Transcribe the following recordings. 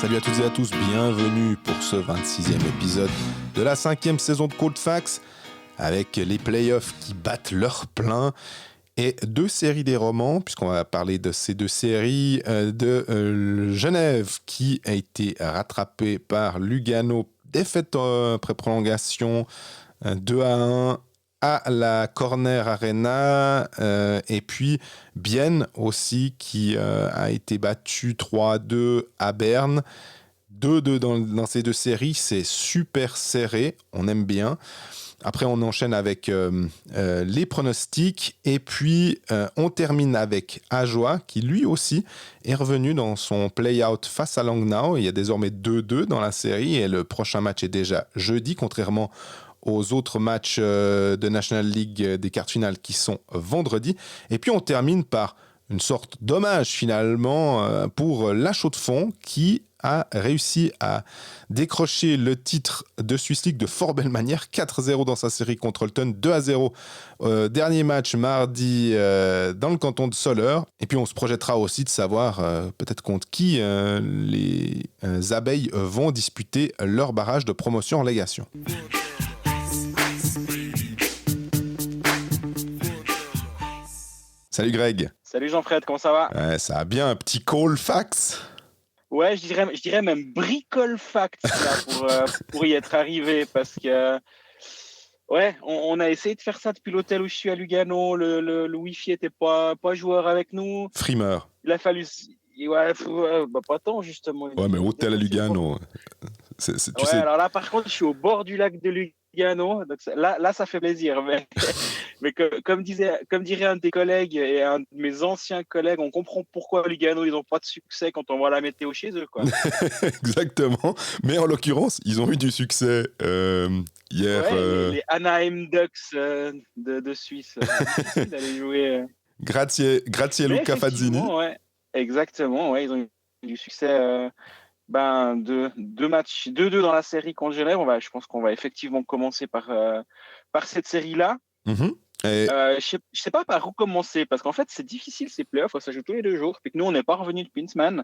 Salut à toutes et à tous, bienvenue pour ce 26e épisode de la 5e saison de Cold Facts, avec les playoffs qui battent leur plein et deux séries des romans, puisqu'on va parler de ces deux séries, de Genève qui a été rattrapée par Lugano, défaite après prolongation 2-1 à la Corner Arena, et puis Bienne aussi qui a été battu 3-2 à Berne. 2-2 dans ces deux séries, c'est super serré, on aime bien. Après, on enchaîne avec les pronostics et puis on termine avec Ajoie qui lui aussi est revenu dans son play-out face à Langnau. Il y a désormais 2-2 dans la série et le prochain match est déjà jeudi, contrairement aux autres matchs de National League des quarts finales qui sont vendredi. Et puis on termine par une sorte d'hommage finalement pour La Chaux-de-Fonds qui a réussi à décrocher le titre de Swiss League de fort belle manière, 4-0 dans sa série contre Holton, 2-0 dernier match mardi dans le canton de Soleure. Et puis on se projettera aussi de savoir peut-être contre qui les abeilles vont disputer leur barrage de promotion en relégation. Salut Greg. Salut Jean-Fred, comment ça va? Ouais, ça a bien un petit call fax. Ouais, je dirais même bricole fact là, pour y être arrivé parce que ouais, on a essayé de faire ça depuis l'hôtel où je suis à Lugano. Le Wi-Fi était pas joueur avec nous. Frimeur. Il a fallu pas tant justement. Ouais, mais hôtel à Lugano. Ouais, alors là par contre, je suis au bord du lac de Lugano, donc là ça fait plaisir. Mais comme dirait un de tes collègues et un de mes anciens collègues, on comprend pourquoi Lugano ils n'ont pas de succès quand on voit la météo chez eux, quoi. Exactement. Mais en l'occurrence, ils ont eu du succès hier. Ouais, les Anaheim Ducks de Suisse. Difficile d'aller jouer. Grazie Luca Fazzini. Ouais, exactement. Ouais, ils ont eu du succès. Deux matchs, 2-2 dans la série contre Genève. Je pense qu'on va effectivement commencer par cette série-là. Mm-hmm. Je sais pas par où commencer parce qu'en fait c'est difficile ces playoffs, ça joue tous les 2 jours, puis que nous on n'est pas revenu de Pinsman.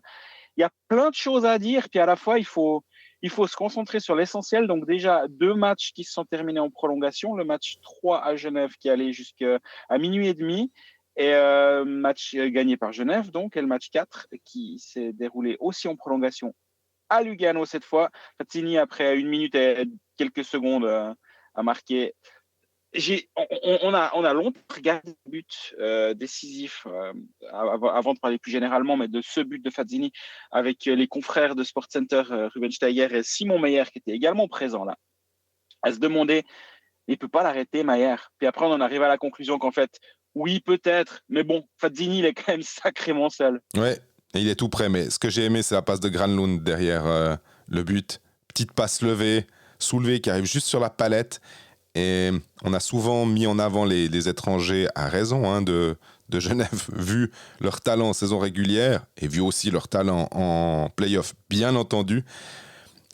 Il y a plein de choses à dire, puis à la fois il faut se concentrer sur l'essentiel. Donc déjà 2 matchs qui se sont terminés en prolongation, le match 3 à Genève qui allait jusqu'à minuit et demi, et match gagné par Genève donc, et le match 4 qui s'est déroulé aussi en prolongation à Lugano cette fois. Fazzini après 1 minute et quelques secondes a marqué. On a longtemps regardé le but décisif avant de parler plus généralement, mais de ce but de Fazzini avec les confrères de SportsCenter, Ruben Steiger et Simon Meyer qui étaient également présents là, à se demander, il ne peut pas l'arrêter Meyer. Puis après on en arrive à la conclusion qu'en fait, oui peut-être, mais bon, Fazzini il est quand même sacrément seul. Ouais, et il est tout prêt, mais ce que j'ai aimé c'est la passe de Granlund derrière le but. Petite passe levée, soulevée qui arrive juste sur la palette. Et on a souvent mis en avant les étrangers à raison de Genève, vu leur talent en saison régulière et vu aussi leur talent en play-off, bien entendu.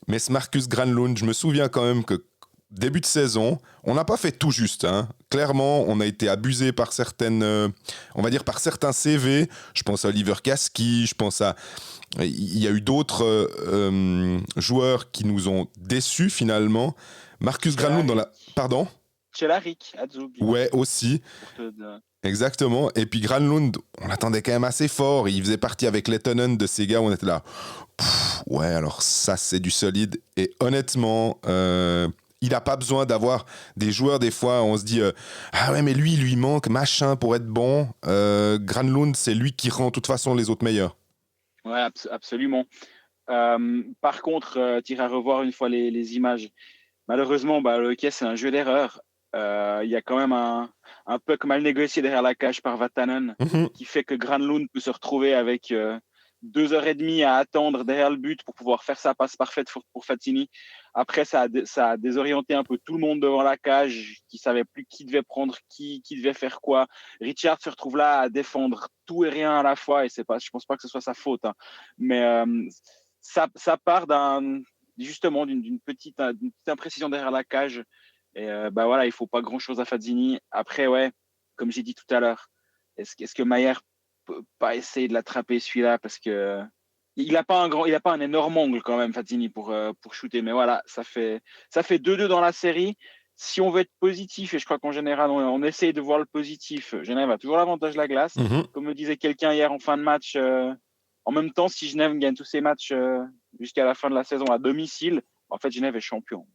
Mais ce Marcus Granlund, je me souviens quand même que début de saison, on n'a pas fait tout juste. Clairement, on a été abusé par on va dire par certains CV. Je pense à Oliver Kaski, je pense à... Il y a eu d'autres joueurs qui nous ont déçus finalement. Marcus Granlund dans la... Pardon ? Cehlárik, Azubi. Ouais, aussi. Exactement. Et puis Granlund, on l'attendait quand même assez fort. Il faisait partie avec Lettonen de ces gars où on était là. Ouais, alors ça, c'est du solide. Et honnêtement, il n'a pas besoin d'avoir des joueurs, des fois, on se dit ah ouais, mais lui, il lui manque machin pour être bon. Granlund, c'est lui qui rend de toute façon les autres meilleurs. Ouais, absolument. Par contre, tu iras revoir une fois les images. Malheureusement, le hockey, c'est un jeu d'erreur. Il y a quand même un puck mal négocié derrière la cage par Vatanen qui fait que Granlund peut se retrouver avec 2 heures et demie à attendre derrière le but pour pouvoir faire sa passe parfaite pour Fazzini. Après, ça a désorienté un peu tout le monde devant la cage, qui savait plus qui devait prendre qui devait faire quoi. Richard se retrouve là à défendre tout et rien à la fois, et je pense pas que ce soit sa faute, hein. Mais ça part justement d'une petite imprécision derrière la cage. Et voilà, il faut pas grand chose à Fazzini. Après, ouais, comme j'ai dit tout à l'heure, est-ce que Mayer peut pas essayer de l'attraper celui-là, parce que il n'a pas un énorme angle quand même, Fazzini, pour shooter. Mais voilà, ça fait 2-2 dans la série. Si on veut être positif, et je crois qu'en général, on essaye de voir le positif, Genève a toujours l'avantage de la glace. Comme me disait quelqu'un hier en fin de match, en même temps, si Genève gagne tous ses matchs jusqu'à la fin de la saison à domicile, en fait, Genève est champion.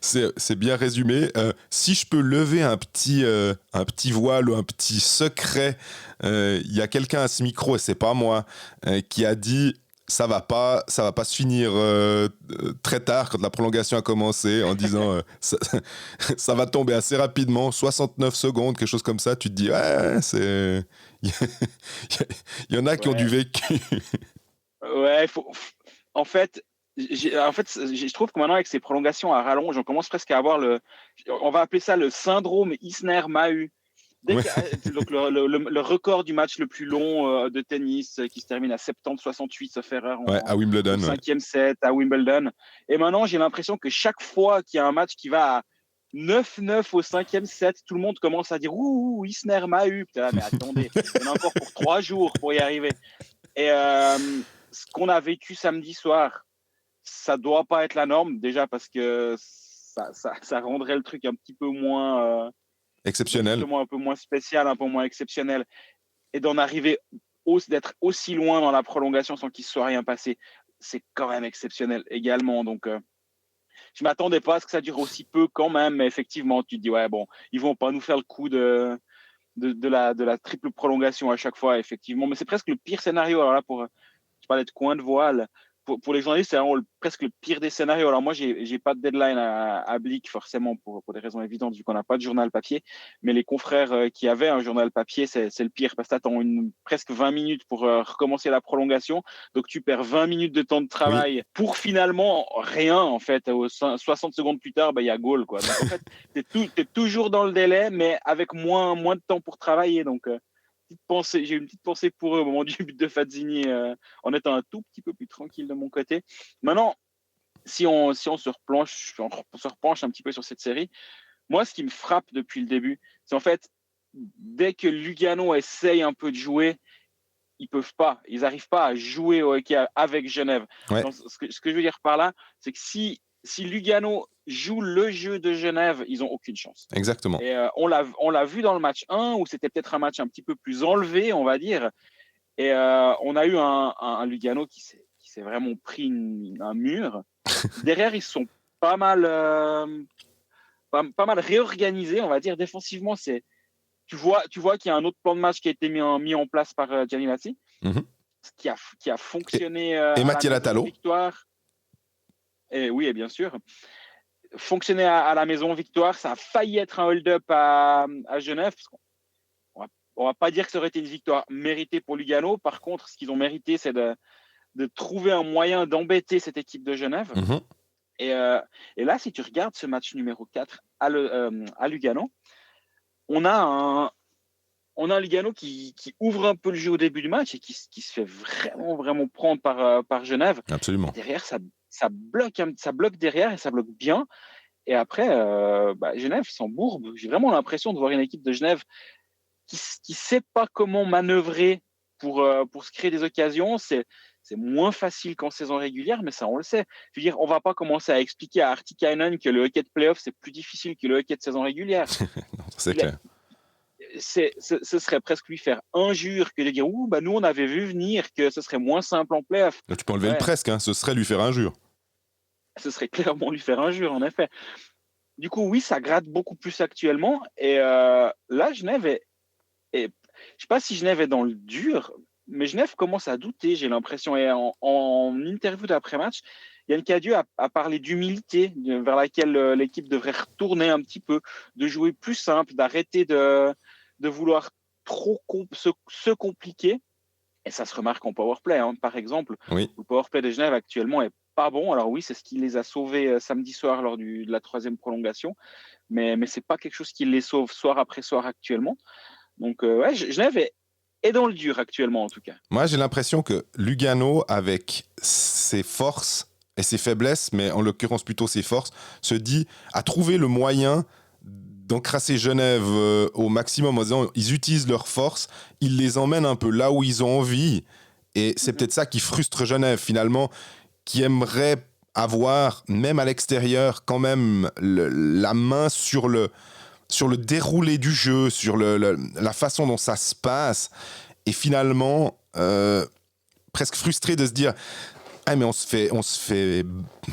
C'est bien résumé. Si je peux lever un petit voile ou un petit secret, il y a quelqu'un à ce micro, et c'est pas moi, qui a dit ça va pas se finir très tard quand la prolongation a commencé, en disant ça va tomber assez rapidement, 69 secondes, quelque chose comme ça. Tu te dis ouais, c'est il y en a qui ont du vécu. Ouais, en fait, je trouve que maintenant, avec ces prolongations à rallonge, on commence presque à avoir on va appeler ça le syndrome Isner-Mahut. Donc, le record du match le plus long de tennis qui se termine à 70-68, sauf erreur, à Wimbledon. Au 5e set, à Wimbledon. Et maintenant, j'ai l'impression que chaque fois qu'il y a un match qui va à 9-9 au 5e set, tout le monde commence à dire ouh, Isner-Mahut. Mais attendez, on a encore pour 3 jours pour y arriver. Et ce qu'on a vécu samedi soir, ça doit pas être la norme, déjà parce que ça rendrait le truc un petit peu moins exceptionnel, un peu moins spécial, un peu moins exceptionnel, et d'en arriver d'être aussi loin dans la prolongation sans qu'il ne soit rien passé, c'est quand même exceptionnel également. Donc je m'attendais pas à ce que ça dure aussi peu quand même, mais effectivement tu te dis ouais bon, ils vont pas nous faire le coup de la triple prolongation à chaque fois, effectivement, mais c'est presque le pire scénario. Alors là, je parlais de coin de voile. Pour les journalistes, c'est vraiment presque le pire des scénarios. Alors moi, j'ai pas de deadline à Blick, forcément, pour des raisons évidentes, vu qu'on n'a pas de journal papier. Mais les confrères qui avaient un journal papier, c'est le pire, parce que tu attends presque 20 minutes pour recommencer la prolongation. Donc tu perds 20 minutes de temps de travail pour finalement rien, en fait. 60 secondes plus tard, il y a goal, quoi. Donc en fait, t'es toujours dans le délai, mais avec moins de temps pour travailler. Donc j'ai une petite pensée pour eux au moment du but de Fazzini, en étant un tout petit peu plus tranquille de mon côté. Maintenant, si on se repenche un petit peu sur cette série, moi, ce qui me frappe depuis le début, c'est en fait, dès que Lugano essaye un peu de jouer, ils n'arrivent pas à jouer au hockey avec Genève. Ouais. Donc, ce que je veux dire par là, c'est que si Lugano joue le jeu de Genève, ils n'ont aucune chance. Exactement. Et on l'a vu dans le match 1, où c'était peut-être un match un petit peu plus enlevé, on va dire. Et on a eu un Lugano qui s'est vraiment pris un mur. Derrière, ils se sont pas mal réorganisés, on va dire. Défensivement, tu vois qu'il y a un autre plan de match qui a été mis en place par Gianni Lassi, qui a fonctionné et Mathieu Latalo. Victoire. Et oui, et bien sûr. Fonctionné à la maison victoire, ça a failli être un hold-up à Genève. On va pas dire que ça aurait été une victoire méritée pour Lugano. Par contre, ce qu'ils ont mérité, c'est de trouver un moyen d'embêter cette équipe de Genève. Et là, si tu regardes ce match numéro 4 à Lugano, on a un Lugano qui ouvre un peu le jeu au début du match et qui se fait vraiment, vraiment prendre par Genève. Absolument. Et derrière, ça bloque derrière, et ça bloque bien. Et après, Genève s'embourbe. J'ai vraiment l'impression de voir une équipe de Genève qui sait pas comment manœuvrer pour se créer des occasions. C'est moins facile qu'en saison régulière, mais ça, on le sait. Je veux dire, on va pas commencer à expliquer à Artikainen que le hockey de playoff, c'est plus difficile que le hockey de saison régulière. Non, c'est clair. Ce serait presque lui faire injure que de dire nous on avait vu venir que ce serait moins simple en playoff. Là, tu peux enlever le presque, ce serait lui faire injure. Ce serait clairement lui faire injure, en effet. Du coup, oui, ça gratte beaucoup plus actuellement. Et là, Genève je ne sais pas si Genève est dans le dur, mais Genève commence à douter, j'ai l'impression. Et en interview d'après-match, Yann Cadieux a parlé d'humilité vers laquelle l'équipe devrait retourner un petit peu, de jouer plus simple, d'arrêter de vouloir trop se compliquer. Et ça se remarque en powerplay, par exemple. Oui. Le powerplay de Genève actuellement est pas bon. Alors oui, c'est ce qui les a sauvés samedi soir lors de la 3e prolongation, mais c'est pas quelque chose qui les sauve soir après soir actuellement. Donc Genève est dans le dur actuellement, en tout cas. Moi, j'ai l'impression que Lugano, avec ses forces et ses faiblesses, mais en l'occurrence plutôt ses forces, se dit à trouver le moyen d'encrasser Genève au maximum en disant ils utilisent leurs forces, ils les emmènent un peu là où ils ont envie Et c'est peut-être ça qui frustre Genève, finalement, qui aimerait avoir, même à l'extérieur, quand même la main sur le déroulé du jeu, sur la façon dont ça se passe. Et finalement, presque frustré de se dire « Ah, mais on se fait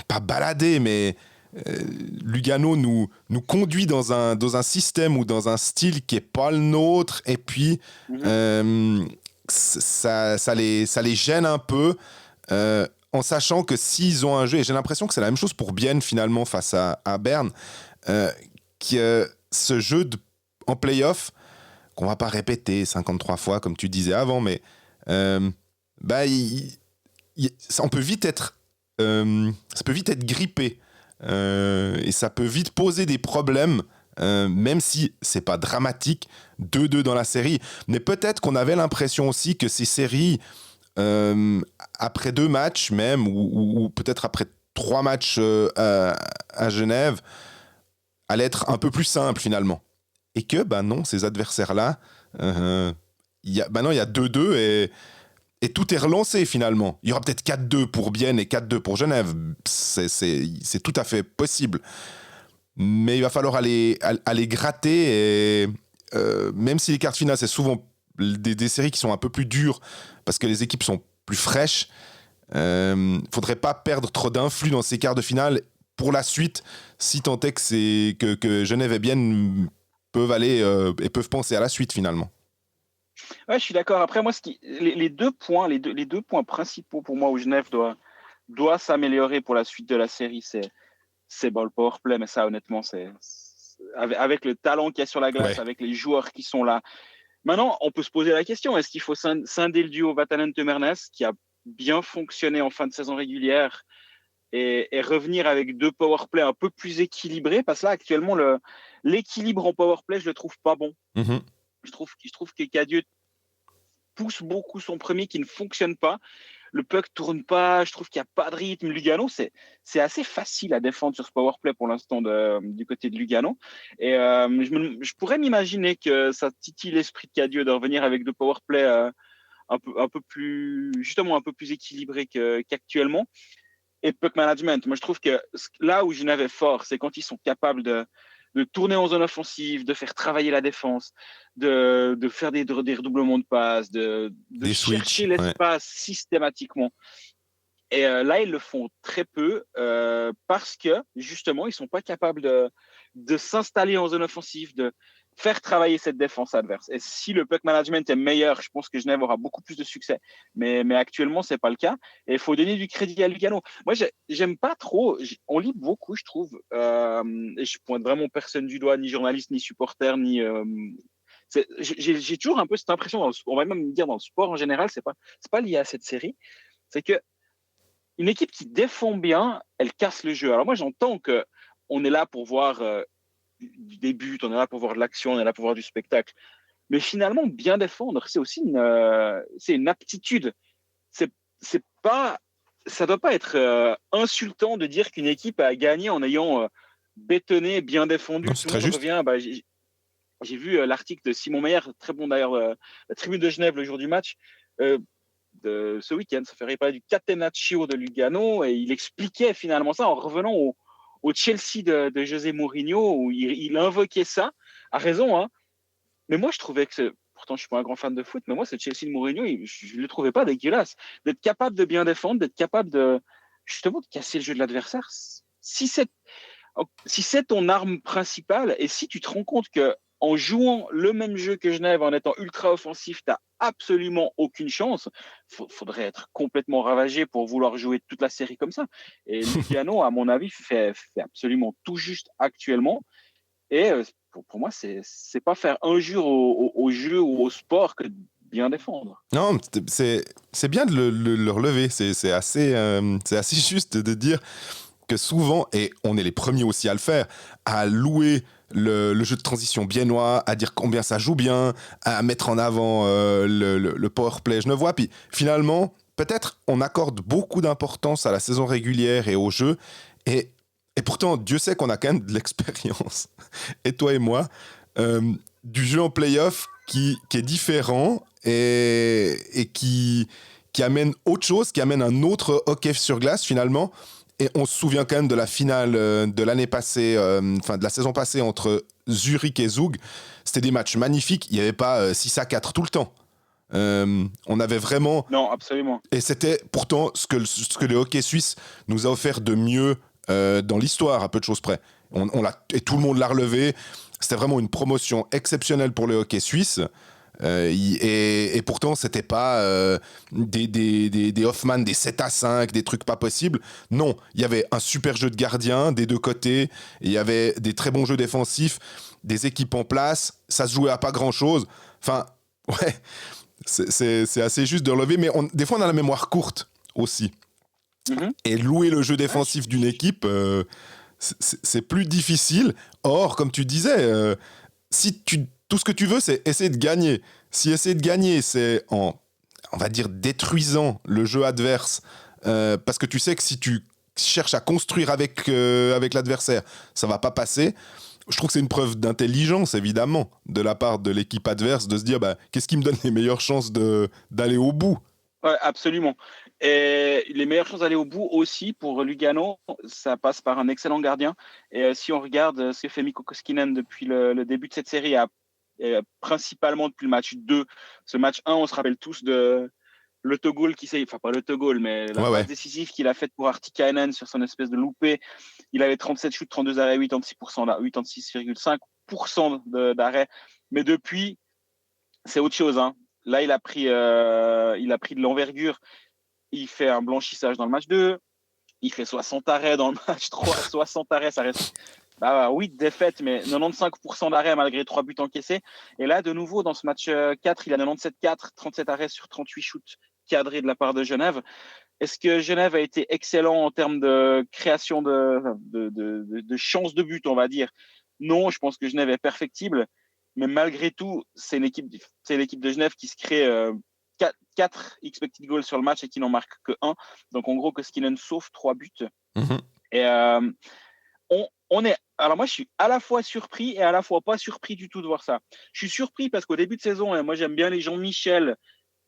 pas balader, mais Lugano nous conduit dans un système ou dans un style qui est pas le nôtre. » Et puis, ça les gêne un peu. En sachant que s'ils ont un jeu, et j'ai l'impression que c'est la même chose pour Bienne finalement face à Berne, que ce jeu en play-off, qu'on va pas répéter 53 fois comme tu disais avant, mais on peut vite être ça peut vite être grippé et ça peut vite poser des problèmes, même si c'est pas dramatique, 2-2 dans la série, mais peut-être qu'on avait l'impression aussi que ces séries après 2 matchs même, ou peut-être après 3 matchs à Genève, allait être un peu plus simple finalement. Et que, non, ces adversaires-là, il y a 2-2 et tout est relancé finalement. Il y aura peut-être 4-2 pour Bienne et 4-2 pour Genève. C'est tout à fait possible. Mais il va falloir aller gratter. Et même si les quarts de finale, c'est souvent des séries qui sont un peu plus dures parce que les équipes sont plus fraîches, faudrait pas perdre trop d'influx dans ces quarts de finale pour la suite, si tant est que Genève et Bienne peuvent aller et peuvent penser à la suite finalement. Ouais, je suis d'accord. Après, moi, les deux points principaux pour moi où Genève doit s'améliorer pour la suite de la série, c'est le powerplay. Mais ça, honnêtement, c'est avec le talent qu'il y a sur la glace, avec les joueurs qui sont là. Maintenant, on peut se poser la question, est-ce qu'il faut scinder le duo Vatanen-Temernes qui a bien fonctionné en fin de saison régulière et revenir avec 2 powerplay un peu plus équilibrés? Parce que là, actuellement, l'équilibre en powerplay, je le trouve pas bon. Je trouve que Cadieux pousse beaucoup son premier qui ne fonctionne pas. Le puck tourne pas, je trouve qu'il n'y a pas de rythme. Lugano, c'est assez facile à défendre sur ce powerplay pour l'instant du côté de Lugano. Et je pourrais m'imaginer que ça titille l'esprit de Cadieux de revenir avec 2 powerplay un peu plus, justement, un peu plus équilibré qu'actuellement. Et puck management, moi je trouve que là où Genève est fort, c'est quand ils sont capables de tourner en zone offensive, de faire travailler la défense, de faire des redoublements de passes, de chercher l'espace systématiquement. Et là, ils le font très peu parce que, justement, ils ne sont pas capables de s'installer en zone offensive, de faire travailler cette défense adverse. Et si le puck management est meilleur, je pense que Genève aura beaucoup plus de succès. Mais actuellement, ce n'est pas le cas. Et il faut donner du crédit à Lugano. Moi, j'aime pas trop. On lit beaucoup, je trouve. Et je pointe vraiment personne du doigt, ni journaliste, ni supporter, ni... j'ai toujours un peu cette impression, on va même dire dans le sport en général, c'est pas lié à cette série. C'est que une équipe qui défend bien, elle casse le jeu. Alors moi, j'entends qu'on est là pour voir des buts, on est là pour voir de l'action, on est là pour voir du spectacle. Mais finalement, bien défendre, c'est aussi une aptitude. Ça ne doit pas être insultant de dire qu'une équipe a gagné en ayant bétonné, bien défendu. Non, c'est très juste. J'ai vu l'article de Simon Meyer, très bon d'ailleurs, la tribune de Genève le jour du match. De ce week-end, ça fait parler du Catenaccio de Lugano et il expliquait finalement ça en revenant au Chelsea de José Mourinho où il invoquait ça, à raison, hein. Mais moi je trouvais que pourtant je suis pas un grand fan de foot, mais moi ce Chelsea de Mourinho, je le trouvais pas dégueulasse. D'être capable de bien défendre, d'être capable justement de casser le jeu de l'adversaire, si c'est ton arme principale et si tu te rends compte que en jouant le même jeu que Genève, en étant ultra offensif, tu n'as absolument aucune chance. Faudrait être complètement ravagé pour vouloir jouer toute la série comme ça. Et Lugano, à mon avis, fait absolument tout juste actuellement. Et pour moi, c'est pas faire injure au jeu ou au sport que de bien défendre. Non, c'est bien de le relever. C'est assez juste de dire que souvent, et on est les premiers aussi à le faire, à louer le jeu de transition biennois, à dire combien ça joue bien, à mettre en avant le powerplay genevois. Puis finalement, peut-être on accorde beaucoup d'importance à la saison régulière et au jeu. Et pourtant, Dieu sait qu'on a quand même de l'expérience, et toi et moi, du jeu en play-off qui est différent et qui qui amène autre chose, qui amène un autre hockey sur glace finalement. Et on se souvient quand même de la finale de l'année passée, de la saison passée entre Zurich et Zug. C'était des matchs magnifiques. Il n'y avait pas 6-4 tout le temps. On avait vraiment... Non, absolument. Et c'était pourtant ce que le hockey suisse nous a offert de mieux dans l'histoire, à peu de choses près. Et tout le monde l'a relevé. C'était vraiment une promotion exceptionnelle pour le hockey suisse. Et pourtant, c'était pas des Hoffman, des 7-5, des trucs pas possibles. Non, il y avait un super jeu de gardien des deux côtés. Il y avait des très bons jeux défensifs, des équipes en place. Ça se jouait à pas grand-chose. Enfin, ouais, c'est assez juste de relever. Mais des fois, on a la mémoire courte aussi. Mm-hmm. Et louer le jeu défensif d'une équipe, c'est plus difficile. Or, comme tu disais, tout ce que tu veux, c'est essayer de gagner. Si essayer de gagner, c'est on va dire, détruisant le jeu adverse, parce que tu sais que si tu cherches à construire avec l'adversaire, ça va pas passer. Je trouve que c'est une preuve d'intelligence, évidemment, de la part de l'équipe adverse, de se dire, qu'est-ce qui me donne les meilleures chances d'aller au bout ? Ouais, absolument. Et les meilleures chances d'aller au bout aussi pour Lugano, ça passe par un excellent gardien. Et si on regarde ce que fait Mikko Koskinen depuis le début de cette série, principalement depuis le match 2, ce match 1, on se rappelle tous de l'autogol pas l'autogol, mais la passe décisive qu'il a faite pour Artikainen sur son espèce de loupé. Il avait 37 shoots, 32 arrêts, 86,5% d'arrêts. Mais depuis, c'est autre chose, hein. Là, il a pris de l'envergure. Il fait un blanchissage dans le match 2. Il fait 60 arrêts dans le match 3. 60 arrêts, ça reste 8 défaites, mais 95% d'arrêts malgré 3 buts encaissés. Et là, de nouveau, dans ce match 4, il a 97-4, 37 arrêts sur 38 shoots cadrés de la part de Genève. Est-ce que Genève a été excellent en termes de création de chances de but, on va dire ? Non, je pense que Genève est perfectible. Mais malgré tout, c'est l'équipe de Genève qui se crée 4 expected goals sur le match et qui n'en marque que 1. Donc, en gros, Koskinen sauve 3 buts. Mm-hmm. Et alors moi, je suis à la fois surpris et à la fois pas surpris du tout de voir ça. Je suis surpris parce qu'au début de saison, moi, j'aime bien les Jean-Michel,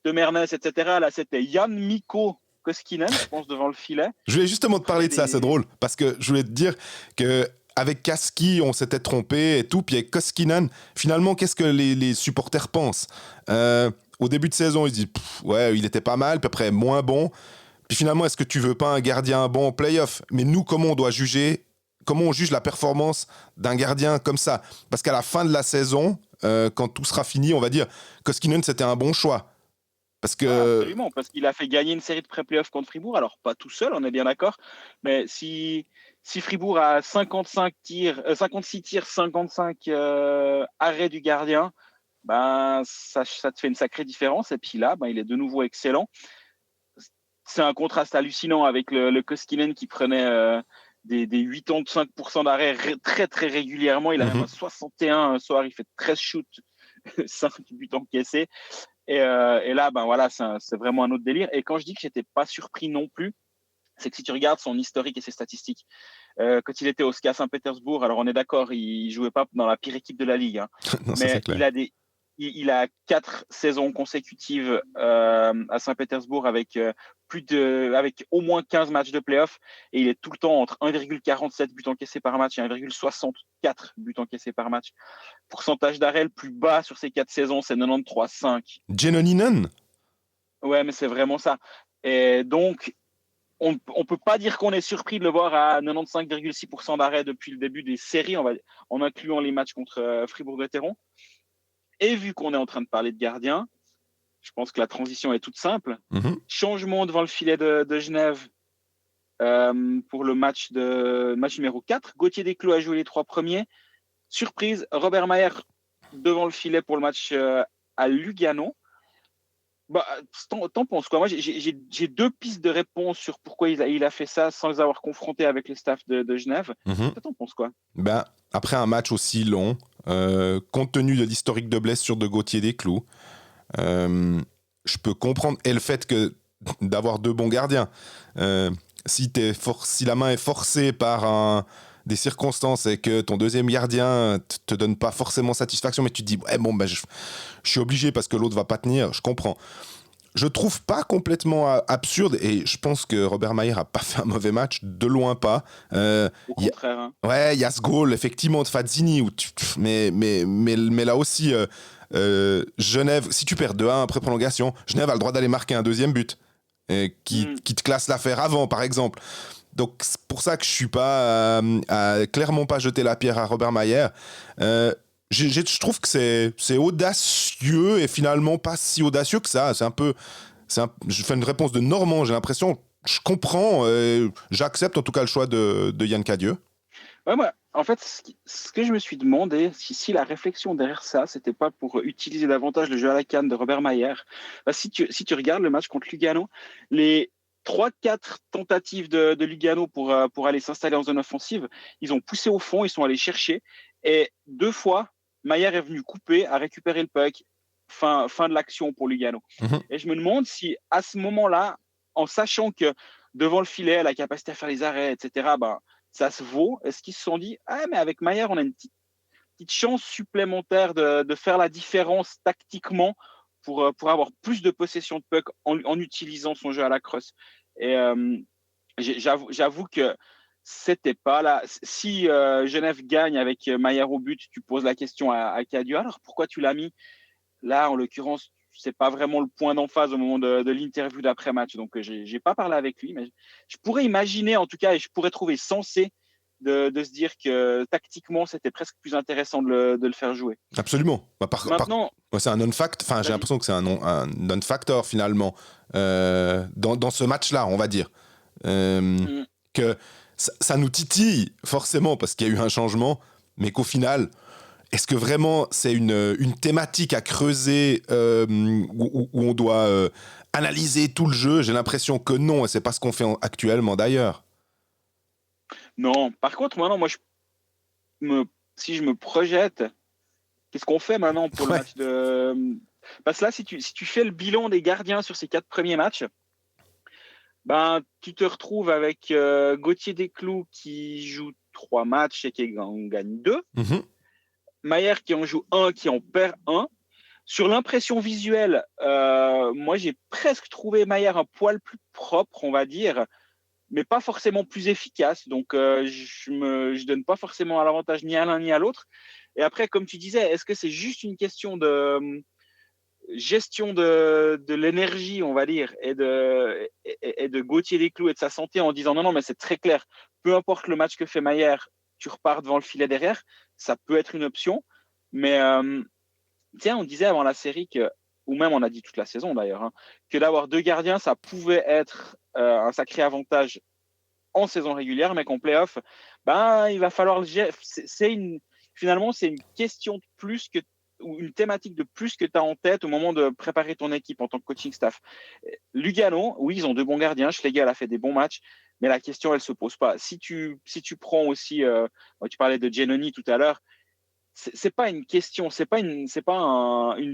de Mernes, etc. Là, c'était Jan Mikko Koskinen, je pense, devant le filet. Je voulais justement te parler de ça, c'est drôle. Parce que je voulais te dire que... Avec Kaski, on s'était trompé et tout. Puis avec Koskinen, finalement, qu'est-ce que les supporters pensent ? Au début de saison, ils disent ouais, il était pas mal, puis après, moins bon. Puis finalement, est-ce que tu veux pas un gardien bon en play-off ? Mais nous, comment on juge la performance d'un gardien comme ça ? Parce qu'à la fin de la saison, quand tout sera fini, on va dire Koskinen, c'était un bon choix. Parce que... absolument, parce qu'il a fait gagner une série de pré-playoffs contre Fribourg. Alors, pas tout seul, on est bien d'accord. Mais si Fribourg a 56 tirs, 55 arrêts du gardien, ça te fait une sacrée différence. Et puis là, il est de nouveau excellent. C'est un contraste hallucinant avec le Koskinen qui prenait des 85% d'arrêts très, très régulièrement. Il a même 61 un soir, il fait 13 shoots, 5 buts encaissés. Et là, c'est vraiment un autre délire. Et quand je dis que j'étais pas surpris non plus, c'est que si tu regardes son historique et ses statistiques, quand il était au SKA Saint-Pétersbourg, alors on est d'accord, il jouait pas dans la pire équipe de la ligue, hein, non, mais il a 4 saisons consécutives à Saint-Pétersbourg avec au moins 15 matchs de play-off et il est tout le temps entre 1,47 buts encaissés par match et 1,64 buts encaissés par match. Pourcentage d'arrêt le plus bas sur ces 4 saisons, c'est 93,5. Jenoninen ? Ouais, mais c'est vraiment ça. Et donc, on ne peut pas dire qu'on est surpris de le voir à 95,6% d'arrêt depuis le début des séries, en incluant les matchs contre Fribourg-Gotteron. Et vu qu'on est en train de parler de gardien, je pense que la transition est toute simple. Mm-hmm. Changement devant le filet de Genève pour le match numéro 4. Gauthier Desclos a joué les 3 premiers. Surprise, Robert Mayer devant le filet pour le match à Lugano. T'en penses quoi ? Moi, j'ai 2 pistes de réponse sur pourquoi il a fait ça sans les avoir confrontés avec le staff de Genève. Mm-hmm. T'en penses quoi ? Après un match aussi long, compte tenu de l'historique de blessure de Gauthier Desclos, je peux comprendre. Et le fait d'avoir 2 bons gardiens. Si la main est forcée par des circonstances et que ton deuxième gardien te donne pas forcément satisfaction, mais tu te dis je suis obligé parce que l'autre va pas tenir, je comprends. je trouve pas complètement absurde, et je pense que Robert Mayer a pas fait un mauvais match, de loin pas. Au contraire. Hein. Ouais, il y a ce goal effectivement de Fazzini, mais là aussi, Genève, si tu perds 2-1 après prolongation, Genève a le droit d'aller marquer un deuxième but qui te classe l'affaire avant, par exemple. Donc c'est pour ça que je suis pas clairement pas jeter la pierre à Robert Mayer. Je trouve que c'est audacieux et finalement pas si audacieux que ça. Je fais une réponse de Normand, j'ai l'impression. Je comprends, j'accepte en tout cas le choix de Yann Cadieux. Ouais, moi, en fait, ce que je me suis demandé, si la réflexion derrière ça, c'était pas pour utiliser davantage le jeu à la canne de Robert Mayer. Bah, si tu regardes le match contre Lugano, les 3-4 tentatives de Lugano pour aller s'installer en zone offensive, ils ont poussé au fond, ils sont allés chercher. Et 2 fois, Mayer est venu couper, a récupéré le puck, fin de l'action pour Lugano. Et je me demande si, à ce moment-là, en sachant que devant le filet, la capacité à faire les arrêts, etc., ben, ça se vaut. Est-ce qu'ils se sont dit, ah, mais avec Mayer, on a une petite chance supplémentaire de faire la différence tactiquement pour avoir plus de possession de puck en utilisant son jeu à la crosse. Et j'avoue que c'était pas là. Si Genève gagne avec Mayer au but, tu poses la question à Cadieux, alors pourquoi tu l'as mis là, en l'occurrence, c'est pas vraiment le point d'emphase au moment de l'interview d'après-match. Donc, j'ai pas parlé avec lui, mais je pourrais imaginer, en tout cas, et je pourrais trouver sensé de se dire que tactiquement, c'était presque plus intéressant de le faire jouer. Absolument. Maintenant, c'est un non-fact. Enfin, j'ai l'impression que c'est un non-factor finalement dans ce match-là, on va dire. Que ça nous titille forcément parce qu'il y a eu un changement, mais qu'au final, est-ce que vraiment c'est une thématique à creuser où on doit analyser tout le jeu? J'ai l'impression que non, et c'est pas ce qu'on fait actuellement d'ailleurs. Non, par contre, maintenant, si je me projette, qu'est-ce qu'on fait maintenant pour le match de... Parce que là, si tu fais le bilan des gardiens sur ces 4 premiers matchs, ben, tu te retrouves avec Gauthier Desclous qui joue 3 matchs et qui en gagne 2. Mayer qui en joue 1, qui en perd 1. Sur l'impression visuelle, moi, j'ai presque trouvé Mayer un poil plus propre, on va dire, mais pas forcément plus efficace. Donc, je donne pas forcément à l'avantage ni à l'un ni à l'autre. Et après, comme tu disais, est-ce que c'est juste une question de gestion de l'énergie, on va dire, et de Gauthier Desclous et de sa santé en disant non, mais c'est très clair, peu importe le match que fait Mayer, tu repars devant le filet derrière, ça peut être une option. Mais tiens, on disait avant la série ou même on a dit toute la saison d'ailleurs, hein, que d'avoir 2 gardiens, ça pouvait être un sacré avantage en saison régulière, mais qu'en play-off, ben, il va falloir le gérer. Finalement, c'est une question de plus ou une thématique de plus que tu as en tête au moment de préparer ton équipe en tant que coaching staff. Lugano, oui, ils ont 2 bons gardiens. Schlegel a fait des bons matchs, mais la question, elle se pose pas. Si tu prends aussi, tu parlais de Giannoni tout à l'heure, c'est pas une question, c'est pas une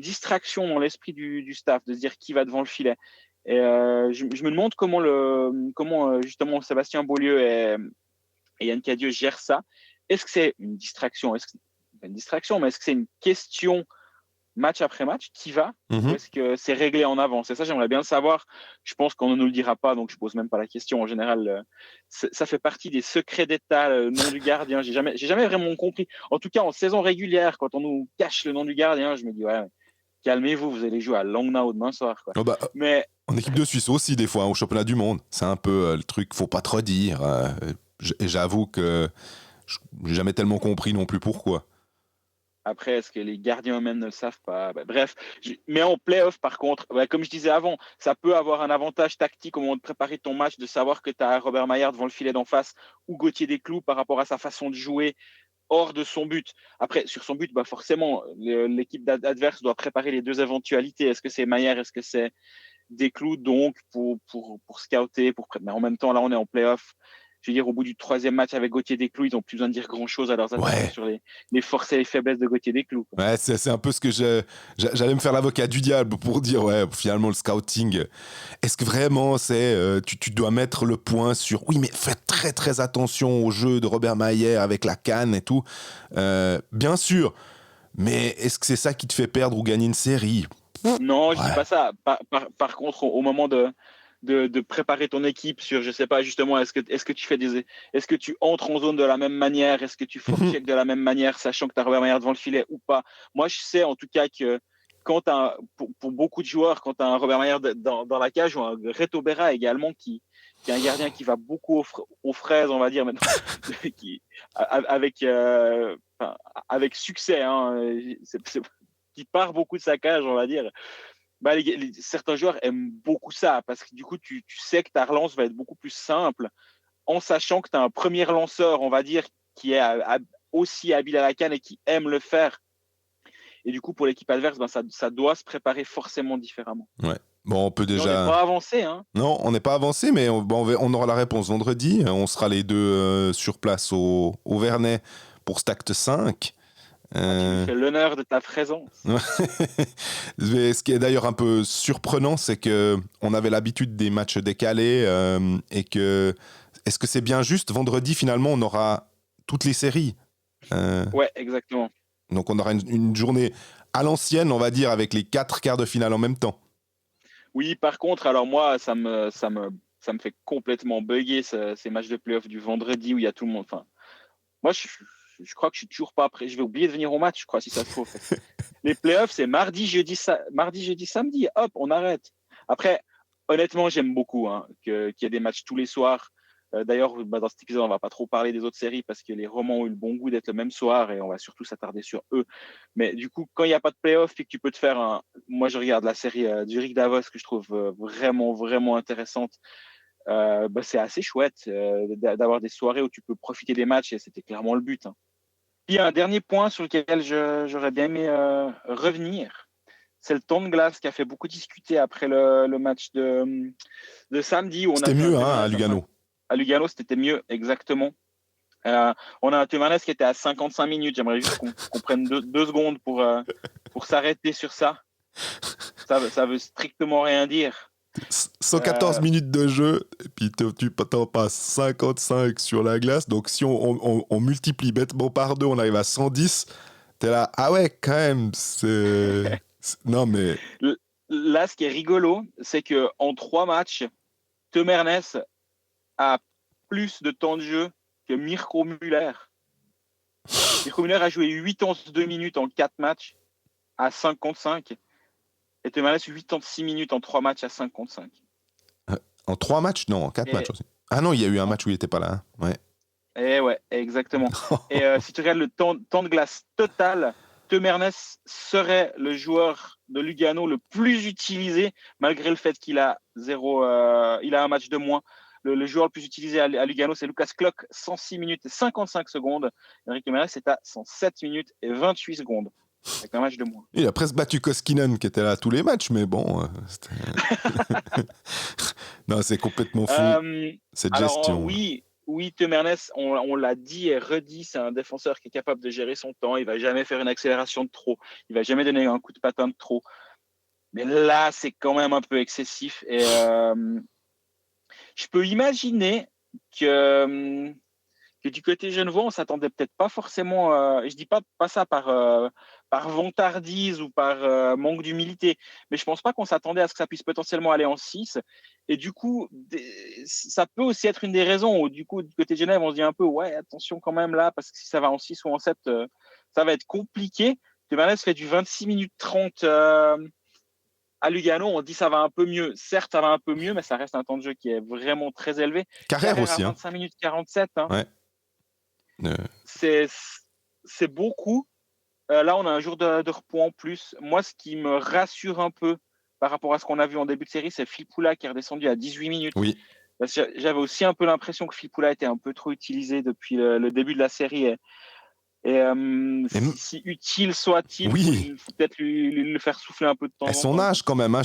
distraction dans l'esprit du staff de se dire qui va devant le filet. Et je me demande comment justement Sébastien Beaulieu et Yann Cadieux gèrent ça. Est-ce que c'est une distraction? Est-ce que c'est pas une distraction, mais est-ce que c'est une question match après match qui va ou est-ce que c'est réglé en avance? Et ça, j'aimerais bien le savoir. Je pense qu'on ne nous le dira pas, donc je pose même pas la question. En général, ça fait partie des secrets d'État, le nom du gardien. J'ai jamais vraiment compris. En tout cas, en saison régulière, quand on nous cache le nom du gardien, je me dis ouais, calmez-vous, vous allez jouer à Langnau demain soir, quoi. Mais en équipe de Suisse aussi, des fois, au championnat du monde, c'est un peu le truc, faut pas trop dire. Et j'avoue que j'ai jamais tellement compris non plus pourquoi. Après, est-ce que les gardiens eux-mêmes ne le savent pas? Bref, mais en play-off, par contre, comme je disais avant, ça peut avoir un avantage tactique au moment de préparer ton match, de savoir que tu as Robert Mayer devant le filet d'en face ou Gauthier Desclous par rapport à sa façon de jouer hors de son but. Après, sur son but, forcément, l'équipe adverse doit préparer les 2 éventualités. Est-ce que c'est Mayer? Est-ce que c'est Desclous? Donc, pour scouter, mais en même temps, là, on est en play-off. Je veux dire, au bout du 3e match avec Gauthier Desclous, ils n'ont plus besoin de dire grand-chose à leurs adversaires sur les forces et les faiblesses de Gauthier Desclous. Ouais, c'est un peu ce que j'allais me faire l'avocat du diable pour dire, ouais, finalement, le scouting, est-ce que vraiment tu dois mettre le point sur, oui, mais faites très très attention au jeu de Robert Mayer avec la canne et tout. Bien sûr, mais est-ce que c'est ça qui te fait perdre ou gagner une série? Non, je dis Ouais. pas ça. Par contre, au moment de préparer ton équipe sur, je sais pas, justement, est-ce que tu entres en zone de la même manière, est-ce que tu forecheck de la même manière, sachant que tu as Robert Mayer devant le filet ou pas. Moi, je sais en tout cas que pour beaucoup de joueurs, quand tu as un Robert Mayer dans la cage ou un Reto Berra également, qui est un gardien qui va beaucoup aux fraises, on va dire, maintenant, qui, avec, enfin, avec succès, hein, qui part beaucoup de sa cage, on va dire. Bah, certains joueurs aiment beaucoup ça parce que du coup, tu sais que ta relance va être beaucoup plus simple en sachant que tu as un premier lanceur, on va dire, qui est aussi habile à la canne et qui aime le faire. Et du coup, pour l'équipe adverse, ben, ça doit se préparer forcément différemment. Ouais. Bon, on peut Mais on déjà. n'est pas avancé. Hein. Non, on n'est pas avancé, mais on aura la réponse vendredi. On sera les deux sur place au Vernet pour cet acte 5. Tu me fais l'honneur de ta présence. Mais ce qui est d'ailleurs un peu surprenant, c'est que on avait l'habitude des matchs décalés et que est-ce que c'est bien juste vendredi finalement on aura toutes les séries. Ouais, exactement. Donc on aura une journée à l'ancienne, on va dire, avec les 4 quarts de finale en même temps. Oui, par contre, alors moi, ça me fait complètement bugger ces matchs de playoff du vendredi où il y a tout le monde. Enfin, moi, je crois que je suis toujours pas prêt. Je vais oublier de venir au match, je crois, si ça se trouve. Les playoffs, c'est mardi, jeudi, samedi. Hop, on arrête. Après, honnêtement, j'aime beaucoup hein, qu'il y ait des matchs tous les soirs. D'ailleurs, dans cet épisode, on va pas trop parler des autres séries parce que les romans ont eu le bon goût d'être le même soir et on va surtout s'attarder sur eux. Mais du coup, quand il n'y a pas de playoff et que tu peux te faire un... Moi, je regarde la série du Rick Davos que je trouve vraiment, vraiment intéressante. Bah, c'est assez chouette d'avoir des soirées où tu peux profiter des matchs et c'était clairement le but. Hein. Puis, un dernier point sur lequel j'aurais bien aimé revenir, c'est le temps de glace qui a fait beaucoup discuter après le match de samedi. Où on C'était a mieux à Lugano. À Lugano, c'était mieux, exactement. On a un Teumarnes qui était à 55 minutes. J'aimerais juste qu'on prenne deux secondes pour s'arrêter sur ça. Ça veut strictement rien dire. 114 minutes de jeu, et puis tu t'en passes 55 sur la glace. Donc si on multiplie bêtement par 2, on arrive à 110. T'es là, ah ouais, quand même, non mais... Là, ce qui est rigolo, c'est qu'en 3 matchs, Teumarnes a plus de temps de jeu que Mirko Müller. Mirko Müller a joué 82 minutes en 4 matchs à 55. Et Teumarnes 86 minutes en 3 matchs à 55. En 3 matchs? Non, en 4 matchs aussi. Ah non, il y a eu un match où il n'était pas là. Hein. Ouais. Et ouais, exactement. Et si tu regardes le temps de glace total, Teumarnes serait le joueur de Lugano le plus utilisé, malgré le fait qu'il a il a un match de moins. Le joueur le plus utilisé à Lugano, c'est Lucas Klock, 106 minutes et 55 secondes. Henrik Teumarnes est à 107 minutes et 28 secondes, avec un match de moins. Il a presque battu Koskinen, qui était là à tous les matchs, mais bon... non, c'est complètement fou, cette gestion. Oui, Teumarnes, on l'a dit et redit, c'est un défenseur qui est capable de gérer son temps. Il va jamais faire une accélération de trop. Il va jamais donner un coup de patin de trop. Mais là, c'est quand même un peu excessif. Et je peux imaginer que du côté genevois, on s'attendait peut-être pas forcément. Je dis pas ça par vantardise ou par manque d'humilité, mais je pense pas qu'on s'attendait à ce que ça puisse potentiellement aller en 6. Et du coup, ça peut aussi être une des raisons où du coup, du côté de Genève, on se dit un peu, ouais, attention quand même là, parce que si ça va en 6 ou en 7, ça va être compliqué. Teumarnes fait du 26 minutes 30 à Lugano, on dit ça va un peu mieux. Certes, ça va un peu mieux, mais ça reste un temps de jeu qui est vraiment très élevé. Carrère aussi. À 25 minutes 47. Hein. Ouais. C'est beaucoup. Là, on a un jour de repos en plus. Moi, ce qui me rassure un peu par rapport à ce qu'on a vu en début de série, c'est Filppula qui est redescendu à 18 minutes. Oui. Parce que j'avais aussi un peu l'impression que Filppula était un peu trop utilisé depuis le début de la série. Si utile soit-il, il faut peut-être lui faire souffler un peu de temps. Et son âge quand même. Hein.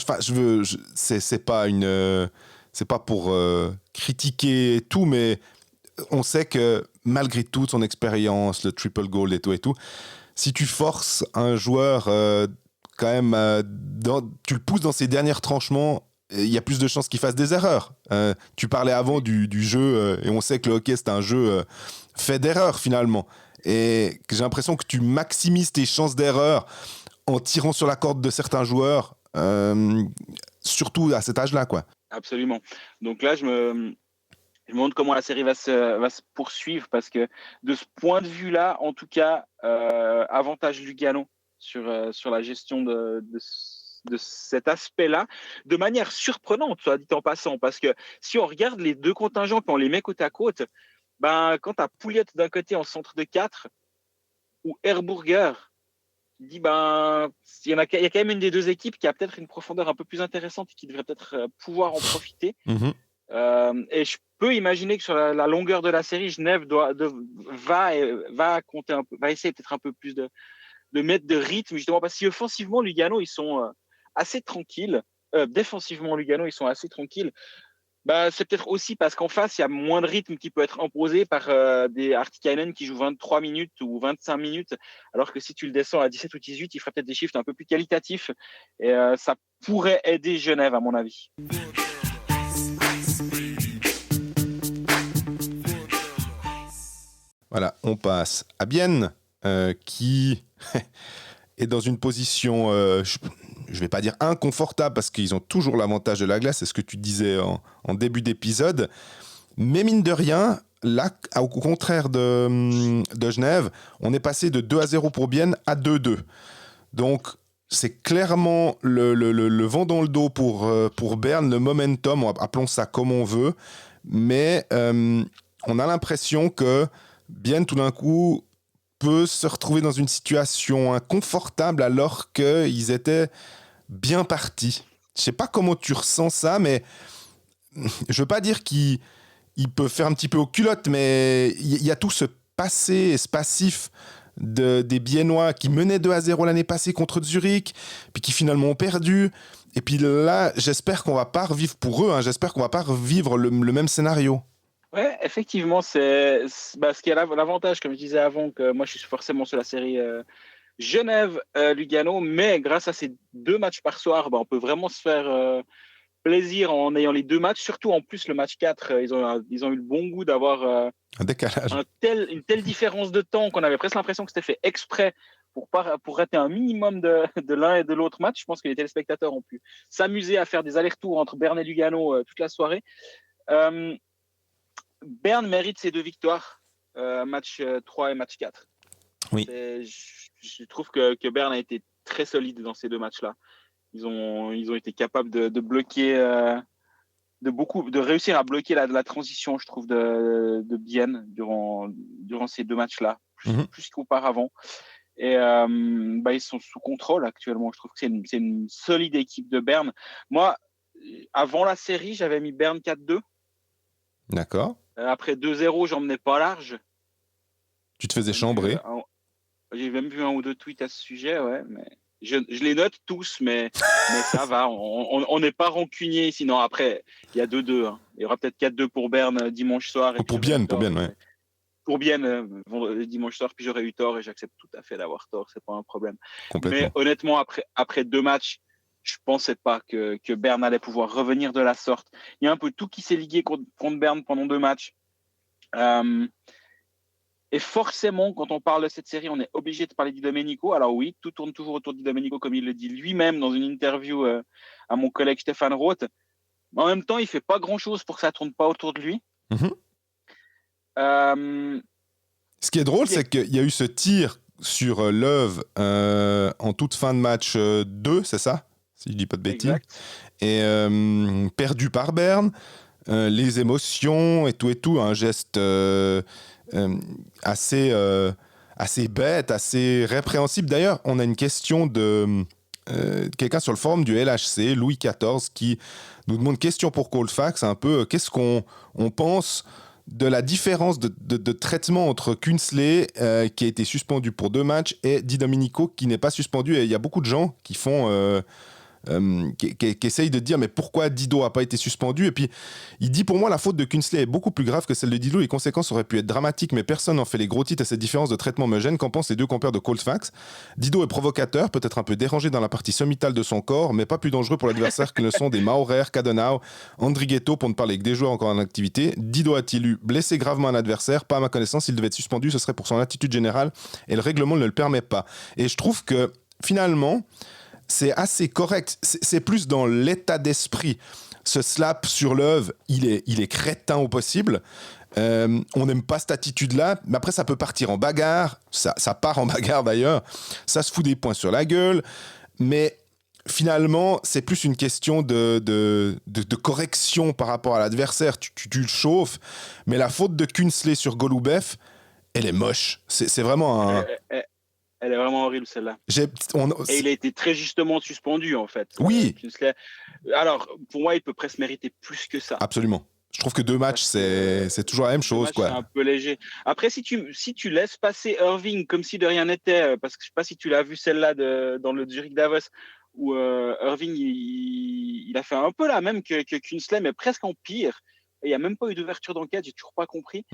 C'est pas pour critiquer tout, mais on sait que malgré toute son expérience, le triple goal et tout, si tu forces un joueur quand même, tu le pousses dans ses derniers tranchements, il y a plus de chances qu'il fasse des erreurs. Tu parlais avant du jeu, et on sait que le hockey, c'est un jeu fait d'erreurs finalement. Et j'ai l'impression que tu maximises tes chances d'erreur en tirant sur la corde de certains joueurs surtout à cet âge-là, quoi. Absolument. Donc là, je me demande comment la série va se poursuivre parce que de ce point de vue-là, en tout cas, avantage Lugano sur la gestion de cet aspect-là, de manière surprenante, soit dit en passant, parce que si on regarde les deux contingents, puis on les met côte à côte, ben, quand tu as Pouliot d'un côté en centre de 4 ou Herburger, tu dis, ben, il y a quand même une des deux équipes qui a peut-être une profondeur un peu plus intéressante et qui devrait peut-être pouvoir en profiter. Et je peux imaginer que sur la longueur de la série, Genève va compter un peu, va essayer peut-être un peu plus de mettre de rythme, justement, parce qu'offensivement, Lugano, ils sont assez tranquilles. Défensivement, Lugano, ils sont assez tranquilles. Bah, c'est peut-être aussi parce qu'en face, il y a moins de rythme qui peut être imposé par des Artikainen qui jouent 23 minutes ou 25 minutes, alors que si tu le descends à 17 ou 18, il ferait peut-être des chiffres un peu plus qualitatifs. Et ça pourrait aider Genève, à mon avis. Voilà, on passe à Bienne, qui est dans une position, je ne vais pas dire inconfortable, parce qu'ils ont toujours l'avantage de la glace, c'est ce que tu disais en début d'épisode. Mais mine de rien, là, au contraire de Genève, on est passé de 2-0 pour Bienne à 2-2. Donc, c'est clairement le vent dans le dos pour Berne, le momentum, appelons ça comme on veut. Mais on a l'impression que Bienne, tout d'un coup, peut se retrouver dans une situation inconfortable alors qu'ils étaient bien partis. Je sais pas comment tu ressens ça, mais je veux pas dire qu'il peut faire un petit peu aux culottes, mais il y a tout ce passé, ce passif des Biennois qui menaient 2-0 l'année passée contre Zurich, puis qui finalement ont perdu. Et puis là, j'espère qu'on va pas revivre pour eux, j'espère qu'on va pas revivre le même scénario. Ouais, effectivement, c'est ce qui est l'avantage, comme je disais avant, que moi je suis forcément sur la série Genève-Lugano, mais grâce à ces 2 matchs par soir, on peut vraiment se faire plaisir en ayant les 2 matchs. Surtout en plus, le match 4, ils ont eu le bon goût d'avoir un décalage. Une telle différence de temps qu'on avait presque l'impression que c'était fait exprès pour rater un minimum de l'un et de l'autre match. Je pense que les téléspectateurs ont pu s'amuser à faire des allers-retours entre Berne et Lugano toute la soirée. Berne mérite ses 2 victoires, match 3 et match 4. Oui. Je trouve que Berne a été très solide dans ces 2 matchs-là. Ils ont été capables de bloquer, de réussir à bloquer la transition, je trouve, de Bienne durant ces 2 matchs-là, plus qu'auparavant. Et ils sont sous contrôle actuellement. Je trouve que c'est une solide équipe de Berne. Moi, avant la série, j'avais mis Berne 4-2. D'accord. Après 2-0, j'en menais pas large. Tu te faisais chambrer. J'ai même vu un ou 2 tweets à ce sujet, ouais, mais je les note tous, mais ça va. On n'est pas rancunier ici. Non, après, il y a 2-2. Il y aura peut-être 4-2 pour Berne dimanche soir. Et pour Bienne, ouais. Pour Bienne, dimanche soir, puis j'aurais eu tort et j'accepte tout à fait d'avoir tort, c'est pas un problème. Mais honnêtement, après 2 matchs, je pensais pas que Berne allait pouvoir revenir de la sorte. Il y a un peu tout qui s'est ligué contre Berne pendant 2 matchs. Et forcément, quand on parle de cette série, on est obligé de parler Di Domenico. Alors oui, tout tourne toujours autour de Di Domenico, comme il le dit lui-même dans une interview à mon collègue Stéphane Roth. Mais en même temps, il fait pas grand-chose pour que ça tourne pas autour de lui. Ce qui est drôle, c'est qu'il y a eu ce tir sur Löw en toute fin de match 2, c'est ça? Si je dis pas de bêtises. Exact. Et perdu par Berne, les émotions et tout, un geste assez bête, assez répréhensible. D'ailleurs, on a une question de quelqu'un sur le forum du LHC, Louis XIV, qui nous demande question pour Colfax, un peu qu'est-ce qu'on pense de la différence de traitement entre Künzle, qui a été suspendu pour 2 matchs, et Di Domenico, qui n'est pas suspendu. Et il y a beaucoup de gens qui font... qui essaye de dire mais pourquoi Dido a pas été suspendu, et puis il dit pour moi la faute de Künzle est beaucoup plus grave que celle de Dido, les conséquences auraient pu être dramatiques mais personne n'en fait les gros titres et cette différence de traitement me gêne. Qu'en pensent les 2 compères de Colfax? Dido est provocateur, peut-être un peu dérangé dans la partie sommitale de son corps, mais pas plus dangereux pour l'adversaire que ne sont des Maurer, Cadenau, Andrighetto, pour ne parler que des joueurs encore en activité. Dido a-t-il eu blessé gravement un adversaire? Pas à ma connaissance. S'il devait être suspendu, ce serait pour son attitude générale et le règlement ne le permet pas. Et je trouve que finalement c'est assez correct. C'est plus dans l'état d'esprit. Ce slap sur l'œuvre, il est crétin au possible. On n'aime pas cette attitude-là, mais après, ça peut partir en bagarre. Ça part en bagarre d'ailleurs. Ça se fout des poings sur la gueule. Mais finalement, c'est plus une question de correction par rapport à l'adversaire. Tu le chauffes. Mais la faute de Kunsley sur Golubev, elle est moche. C'est vraiment un. Elle est vraiment horrible, celle-là. Et il a été très justement suspendu, en fait. Oui. Alors, pour moi, il peut presque mériter plus que ça. Absolument. Je trouve que 2 matchs, c'est toujours la même chose, quoi. C'est un peu léger. Après, si tu laisses passer Irving comme si de rien n'était, parce que je sais pas si tu l'as vu celle-là dans le Zurich Davos, où Irving il a fait un peu la même que Kunsley, mais presque en pire. Et il n'y a même pas eu d'ouverture d'enquête, j'ai toujours pas compris.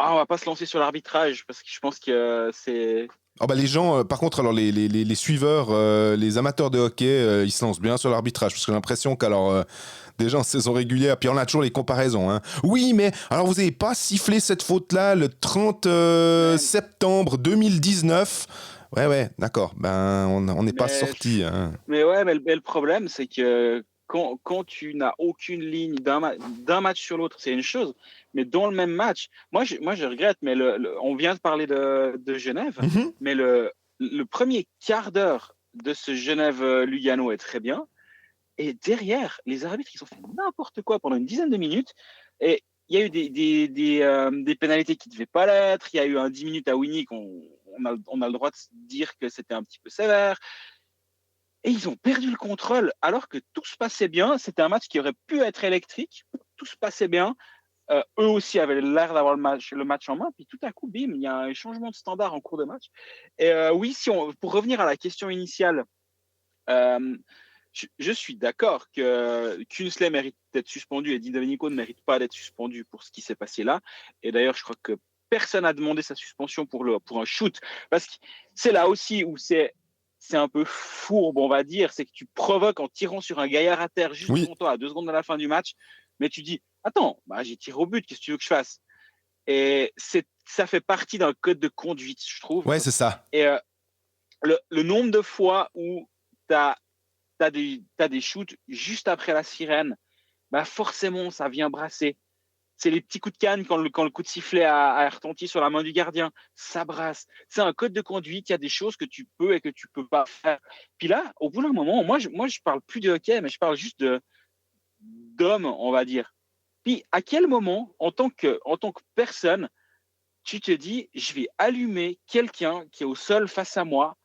On va pas se lancer sur l'arbitrage parce que je pense que c'est. Les gens, par contre, alors les suiveurs, les amateurs de hockey, ils se lancent bien sur l'arbitrage parce que j'ai l'impression qu'alors déjà en saison régulière, puis on a toujours les comparaisons. Hein. Oui, mais alors vous n'avez pas sifflé cette faute-là le 30 septembre 2019. Ouais, d'accord. Ben, on n'est pas sorti. Hein. Mais le problème, c'est que quand tu n'as aucune ligne d'un match sur l'autre, c'est une chose. Mais dans le même match, moi je regrette, mais on vient de parler de Genève, mais le premier quart d'heure de ce Genève-Lugano est très bien. Et derrière, les arbitres, ils ont fait n'importe quoi pendant une dizaine de minutes. Et il y a eu des pénalités qui ne devaient pas l'être. Il y a eu un 10 minutes à Winnie qu'on on a le droit de dire que c'était un petit peu sévère. Et ils ont perdu le contrôle alors que tout se passait bien. C'était un match qui aurait pu être électrique. Tout se passait bien. Eux aussi avaient l'air d'avoir le match en main. Puis tout à coup, bim, il y a un changement de standard en cours de match. Et oui, pour revenir à la question initiale, je suis d'accord que Kunsley mérite d'être suspendu et Di Domenico ne mérite pas d'être suspendu pour ce qui s'est passé là. Et d'ailleurs, je crois que personne n'a demandé sa suspension pour un shoot. Parce que c'est là aussi où c'est un peu fourbe, on va dire. C'est que tu provoques en tirant sur un gaillard à terre juste devant toi à 2 secondes de la fin du match. Mais tu dis, attends, j'ai tiré au but, qu'est-ce que tu veux que je fasse? Et ça fait partie d'un code de conduite, je trouve. Ouais, c'est ça. Et le nombre de fois où t'as des shoots juste après la sirène, forcément, ça vient brasser. C'est les petits coups de canne quand le coup de sifflet a retenti sur la main du gardien. Ça brasse. C'est un code de conduite. Il y a des choses que tu peux et que tu peux pas faire. Puis là, au bout d'un moment, moi, je parle plus de hockey, mais je parle juste d'homme, on va dire. Puis à quel moment, en tant que personne, tu te dis, je vais allumer quelqu'un qui est au sol face à moi.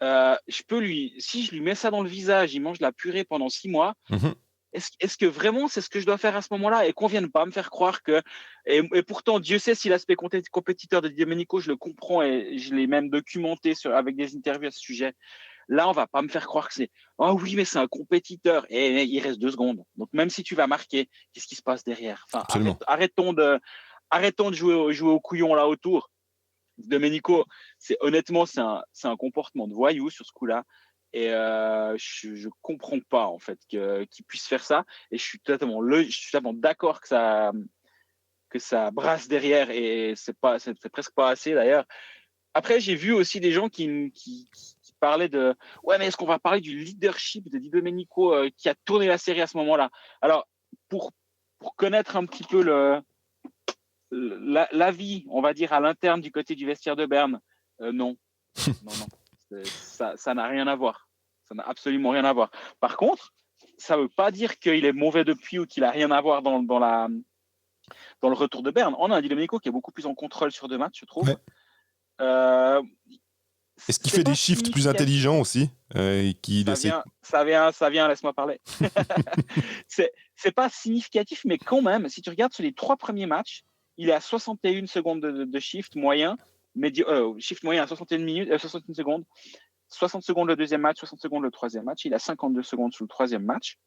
Si je lui mets ça dans le visage, il mange la purée pendant 6 mois. Est-ce que vraiment c'est ce que je dois faire à ce moment-là et qu'on vienne pas me faire croire que et pourtant Dieu sait si l'aspect compétiteur de Di Domenico je le comprends et je l'ai même documenté avec des interviews à ce sujet. Là on va pas me faire croire que c'est oui mais c'est un compétiteur et il reste 2 secondes. Donc même si tu vas marquer, qu'est-ce qui se passe derrière? Enfin arrêtons de jouer au couillon là autour. Domenico, honnêtement c'est un comportement de voyou sur ce coup-là. Et je comprends pas en fait qu'il puisse faire ça. Et je suis totalement d'accord que ça brasse derrière et c'est presque pas assez d'ailleurs. Après, j'ai vu aussi des gens qui parlaient de mais est-ce qu'on va parler du leadership de Di Domenico qui a tourné la série à ce moment-là? Alors pour connaître un petit peu l'avis, on va dire à l'interne du côté du vestiaire de Berne, non. Ça n'a rien à voir. Ça n'a absolument rien à voir. Par contre, ça ne veut pas dire qu'il est mauvais depuis ou qu'il n'a rien à voir dans le retour de Berne. On a un Di Domenico qui est beaucoup plus en contrôle sur 2 matchs, je trouve. Ouais. Est-ce qu'il fait des shifts plus intelligents aussi Ça vient, laisse-moi parler. C'est pas significatif, mais quand même, si tu regardes sur les 3 premiers matchs, il est à 61 secondes de shift moyen, shift moyen à 61 minutes, 61 secondes. 60 secondes le deuxième match, 60 secondes le troisième match. Il a 52 secondes sur le troisième match.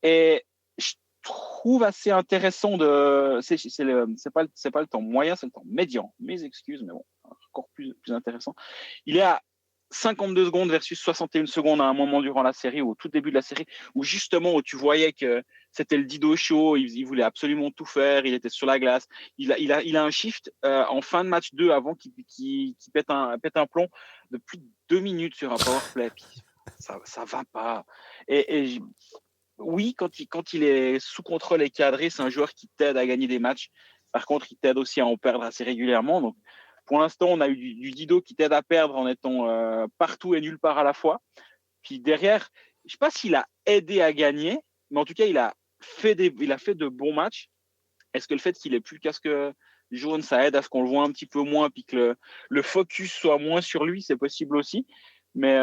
Et je trouve assez intéressant c'est pas le temps moyen, c'est le temps médian. Mes excuses, mais bon, encore plus intéressant. Il est à 52 secondes versus 61 secondes à un moment durant la série, au tout début de la série, où justement où tu voyais que c'était le Dido show, il voulait absolument tout faire, il était sur la glace. Il a un shift en fin de match 2 avant qu'il pète un plomb de plus de 2 minutes sur un powerplay. Ça va pas. Et oui, quand il est sous contrôle et cadré, c'est un joueur qui t'aide à gagner des matchs. Par contre, il t'aide aussi à en perdre assez régulièrement. Donc, pour l'instant, on a eu du Dido qui t'aide à perdre en étant partout et nulle part à la fois. Puis derrière, je ne sais pas s'il a aidé à gagner, mais en tout cas, il a fait de bons matchs. Est-ce que le fait qu'il ait plus le casque jaune, ça aide à ce qu'on le voit un petit peu moins, puis que le focus soit moins sur lui, c'est possible aussi. Mais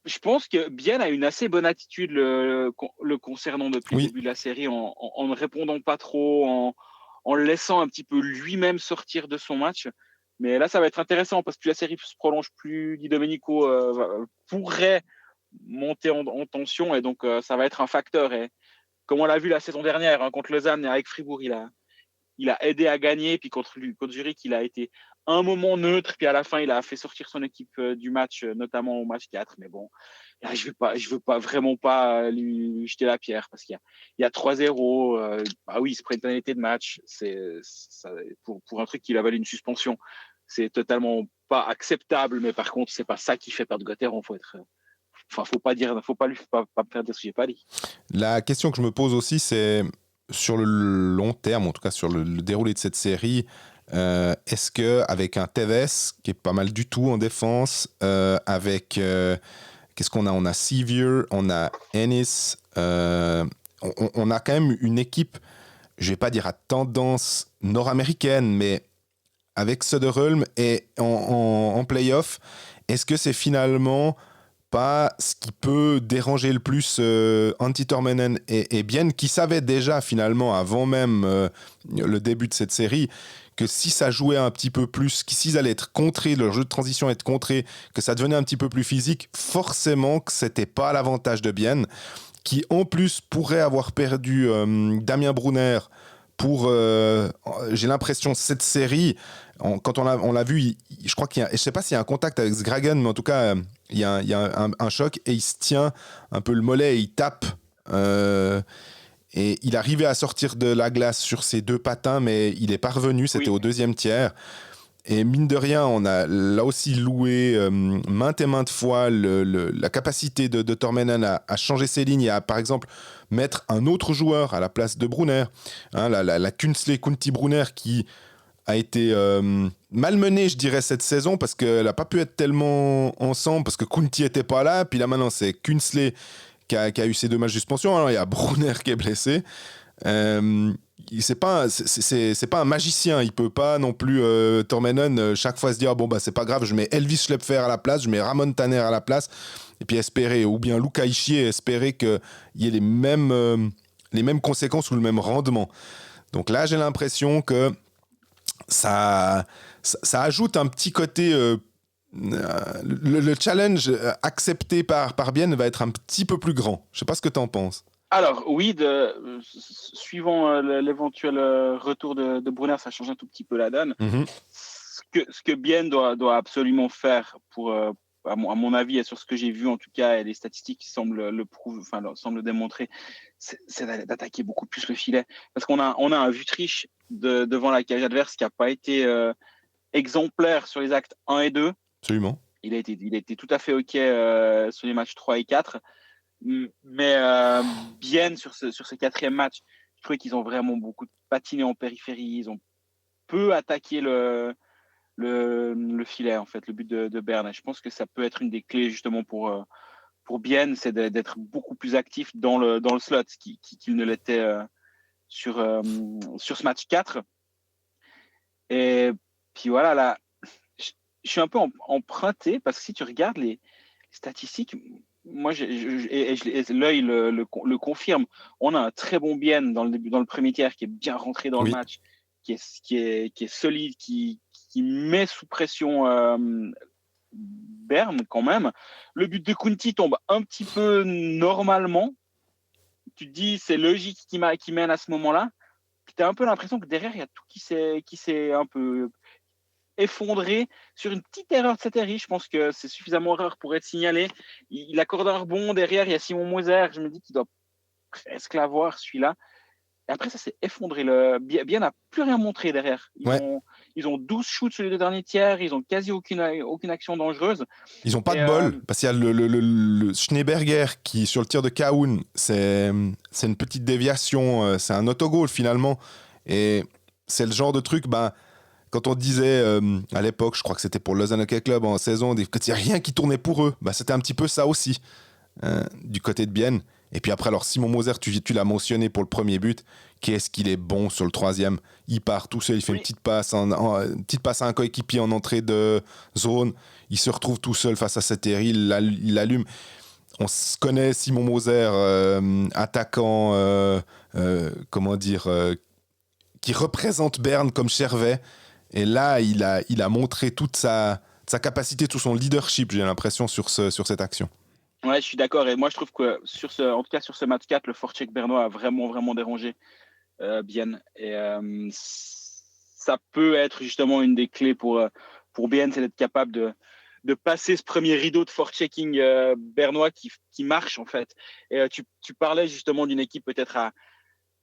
je pense que Bien a une assez bonne attitude le concernant depuis le début de la série, en ne répondant pas trop, en le laissant un petit peu lui-même sortir de son match. Mais là, ça va être intéressant parce que plus la série se prolonge, plus Di Domenico pourrait monter en tension, et donc ça va être un facteur. Et comme on l'a vu la saison dernière contre Lausanne et avec Fribourg, il a aidé à gagner, puis contre Zurich, il a été un moment neutre, puis à la fin, il a fait sortir son équipe du match, notamment au match 4. Mais bon, là, je veux pas vraiment pas lui jeter la pierre, parce qu'il y a 3-0. Ah oui, il se prend une pénalité de match. Pour un truc qui lui a valu une suspension. C'est totalement pas acceptable, mais par contre, c'est pas ça qui fait perdre Gauthieron. Faut pas faire de ce que j'ai pas dit. La question que je me pose aussi, c'est sur le long terme, en tout cas sur le déroulé de cette série, est-ce qu'avec un Tevez qui est pas mal du tout en défense, avec qu'est-ce qu'on a? On a Sevier, on a Ennis, on a quand même une équipe, je vais pas dire à tendance nord-américaine, mais avec Söderholm et en play-off, est-ce que c'est finalement pas ce qui peut déranger le plus Antti Tormennen et Bien, qui savait déjà finalement avant même le début de cette série que si ça jouait un petit peu plus, s'ils allaient être contrés, leur jeu de transition être contré, que ça devenait un petit peu plus physique, forcément que c'était pas à l'avantage de Bien, qui en plus pourrait avoir perdu Damien Brunner pour, j'ai l'impression, cette série, quand on l'a vu, je crois je sais pas s'il y a un contact avec Sgragen, mais en tout cas, il y a un choc et il se tient un peu le mollet et il tape. Et il arrivait à sortir de la glace sur ses 2 patins, mais il est pas revenu, c'était au deuxième tiers. Et mine de rien, on a là aussi loué maintes et maintes fois la capacité de Tormennen à changer ses lignes et à, par exemple, mettre un autre joueur à la place de Brunner. Hein, la Kunti Brunner qui a été malmenée, je dirais, cette saison parce qu'elle n'a pas pu être tellement ensemble, parce que Kunti n'était pas là. Puis là, maintenant, c'est Kunsley qui a eu ses 2 matchs de suspension. Alors, il y a Brunner qui est blessé. C'est pas un magicien, il peut pas non plus Tormennen chaque fois se dire bon bah c'est pas grave, je mets Elvis Schlepfer à la place, je mets Ramon Tanner à la place et puis espérer, ou bien Luca Ischier, espérer qu'il y ait les mêmes conséquences ou le même rendement. Donc là j'ai l'impression que ça ajoute un petit côté le challenge accepté par Bien va être un petit peu plus grand. Je sais pas ce que t'en penses. Alors oui, suivant l'éventuel retour de Brunner, ça change un tout petit peu la donne. Mm-hmm. Ce que Bien doit absolument faire pour, à mon avis, et sur ce que j'ai vu en tout cas, et les statistiques qui semblent semblent démontrer, c'est d'attaquer beaucoup plus le filet. Parce qu'on a un Wüthrich devant la cage adverse qui n'a pas été exemplaire sur les actes 1 et 2. Absolument. Il a été tout à fait OK sur les matchs 3 et 4. Mais Bien sur ce 4e match, je trouvais qu'ils ont vraiment beaucoup patiné en périphérie. Ils ont peu attaqué le filet, en fait, le but de Berne. Je pense que ça peut être une des clés justement pour Bien, c'est d'être beaucoup plus actif dans le slot, qu'il ne l'était sur ce match 4. Et puis voilà, là, je suis un peu emprunté parce que si tu regardes les statistiques, moi, l'œil le confirme. On a un très bon Bien dans le premier tiers, qui est bien rentré dans le match, qui est solide, qui met sous pression Berne quand même. Le but de Kunti tombe un petit peu normalement. Tu te dis, c'est logique qui mène à ce moment-là. Tu as un peu l'impression que derrière, il y a tout qui s'est un peu effondré sur une petite erreur de Sateri. Je pense que c'est suffisamment rare pour être signalé. Il accorde un rebond. Derrière, il y a Simon Moser. Je me dis qu'il doit presque l'avoir, celui-là. Et après, ça s'est effondré. Bien n'a plus rien montré derrière. Ils ont 12 shoots sur les 2 derniers tiers. Ils ont quasi aucune action dangereuse. Ils n'ont pas de bol, parce qu'il y a le Schneeberger qui, sur le tir de Kaoun, c'est une petite déviation, c'est un autogol finalement. Et c'est le genre de truc, quand on disait à l'époque, je crois que c'était pour le Lausanne Hockey Club en saison, qu'il n'y a rien qui tournait pour eux, c'était un petit peu ça aussi, du côté de Bienne. Et puis après, alors Simon Moser, tu l'as mentionné pour le premier but, qu'est-ce qu'il est bon sur le troisième. Il part tout seul, il fait une petite passe à un coéquipier en entrée de zone, il se retrouve tout seul face à Sateri, il l'allume. On se connaît Simon Moser, attaquant, qui représente Berne comme Chervet. Et là, il a montré toute sa capacité, tout son leadership, j'ai l'impression, sur cette action. Ouais, je suis d'accord. Et moi, je trouve que en tout cas sur ce match 4, le forecheck bernois a vraiment, vraiment dérangé Bienne. Et ça peut être justement une des clés pour Bienne, c'est d'être capable de passer ce premier rideau de forechecking bernois qui marche en fait. Et tu parlais justement d'une équipe peut-être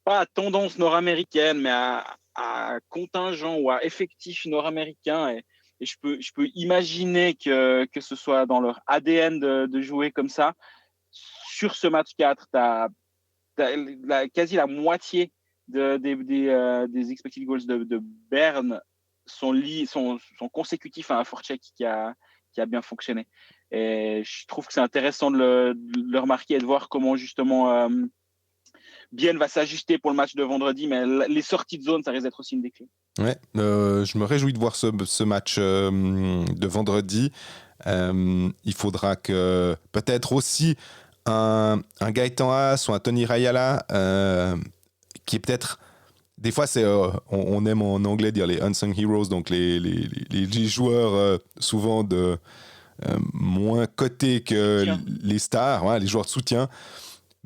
pas à tendance nord-américaine, mais à contingent ou à effectif nord-américain. Et je peux imaginer que ce soit dans leur ADN de jouer comme ça. Sur ce match 4, tu as quasi la moitié des expected goals de Berne sont consécutifs à un forecheck qui a bien fonctionné. Et je trouve que c'est intéressant de le remarquer et de voir comment justement Bienne va s'ajuster pour le match de vendredi, mais les sorties de zone, ça risque d'être aussi une des clés. Ouais, je me réjouis de voir ce match de vendredi. Il faudra que peut-être aussi un Gaëtan Haas ou un Tony Rayala qui est peut-être... Des fois, on aime en anglais dire les unsung heroes, donc les joueurs souvent moins cotés que les stars, les joueurs de soutien.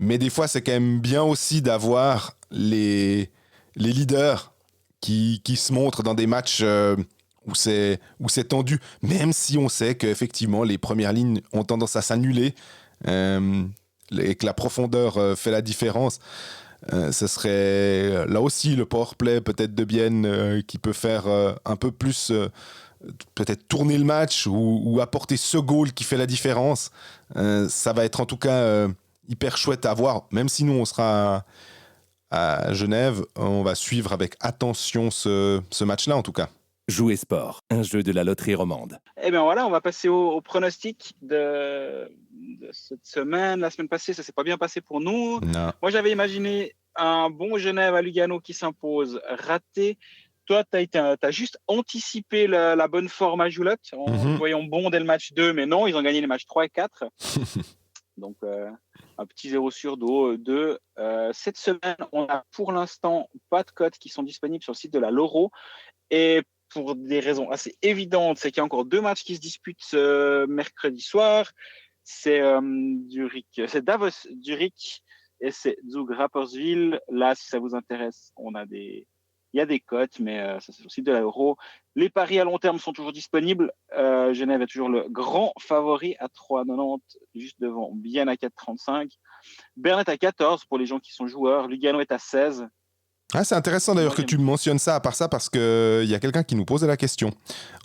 Mais des fois, c'est quand même bien aussi d'avoir les leaders qui se montrent dans des matchs où c'est tendu, même si on sait qu'effectivement, les premières lignes ont tendance à s'annuler et que la profondeur fait la différence. Ce serait là aussi le powerplay peut-être de Bienne qui peut faire un peu plus peut-être tourner le match ou apporter ce goal qui fait la différence. Ça va être en tout cas hyper chouette à voir, même si nous on sera à Genève, on va suivre avec attention ce match-là en tout cas. Jouer Sport, un jeu de la loterie romande. Eh bien voilà, on va passer au pronostic de cette semaine. La semaine passée, ça ne s'est pas bien passé pour nous. Non. Moi, j'avais imaginé un bon Genève à Lugano qui s'impose, raté. Toi, tu as juste anticipé la bonne forme à Joulotte en voyant bon dès le match 2, mais non, ils ont gagné les matchs 3 et 4. Donc, un petit 0/2. Cette semaine, on n'a pour l'instant pas de cotes qui sont disponibles sur le site de la Loro. Et pour des raisons assez évidentes, c'est qu'il y a encore 2 matchs qui se disputent ce mercredi soir. C'est Davos-Zurich et c'est Zug-Rapperswil. Là, si ça vous intéresse, il y a des cotes, mais ça c'est sur le site de la Euro. Les paris à long terme sont toujours disponibles. Genève est toujours le grand favori à 3,90, juste devant Bienne à 4,35. Berne est à 14 pour les gens qui sont joueurs. Lugano est à 16. Ah, c'est intéressant d'ailleurs que tu mentionnes ça à part ça parce qu'il y a quelqu'un qui nous posait la question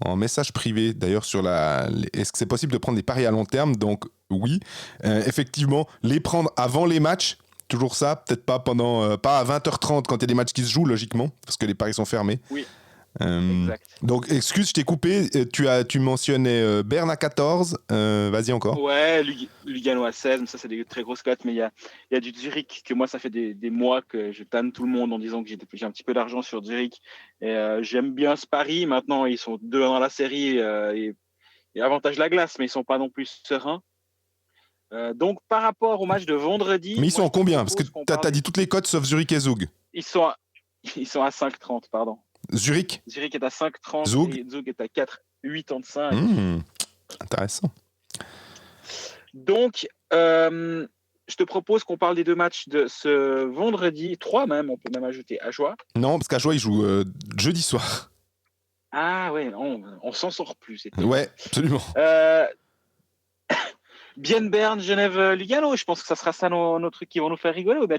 en message privé d'ailleurs sur est-ce que c'est possible de prendre des paris à long terme. Donc oui, effectivement, les prendre avant les matchs, toujours ça, peut-être pas pas à 20h30 quand il y a des matchs qui se jouent logiquement parce que les paris sont fermés. Oui. Exact. Donc excuse, je t'ai coupé, tu mentionnais Berne à 14, vas-y encore. Ouais, Lugano à 16, mais ça c'est des très grosses cotes, mais il y a du Zurich que moi ça fait des mois que je tanne tout le monde en disant que j'ai un petit peu d'argent sur Zurich et j'aime bien ce pari. Maintenant ils sont 2 dans la série et avantage la glace, mais ils sont pas non plus sereins. Donc par rapport au match de vendredi, mais ils sont en combien? Parce que t'as dit toutes les cotes sauf Zurich et Zug. Ils sont à 5,30, pardon. Zurich est à 5,30 Zug. et Zug est à 4,85. Intéressant. Donc, je te propose qu'on parle des 2 matchs de ce vendredi, 3 même, on peut même ajouter Ajoie. Non, parce qu'Ajoie, il joue jeudi soir. Ah ouais, on s'en sort plus. C'était... Ouais, absolument. Bienne Berne, Genève, Lugano. Je pense que ça sera ça nos trucs qui vont nous faire rigoler. Ou bien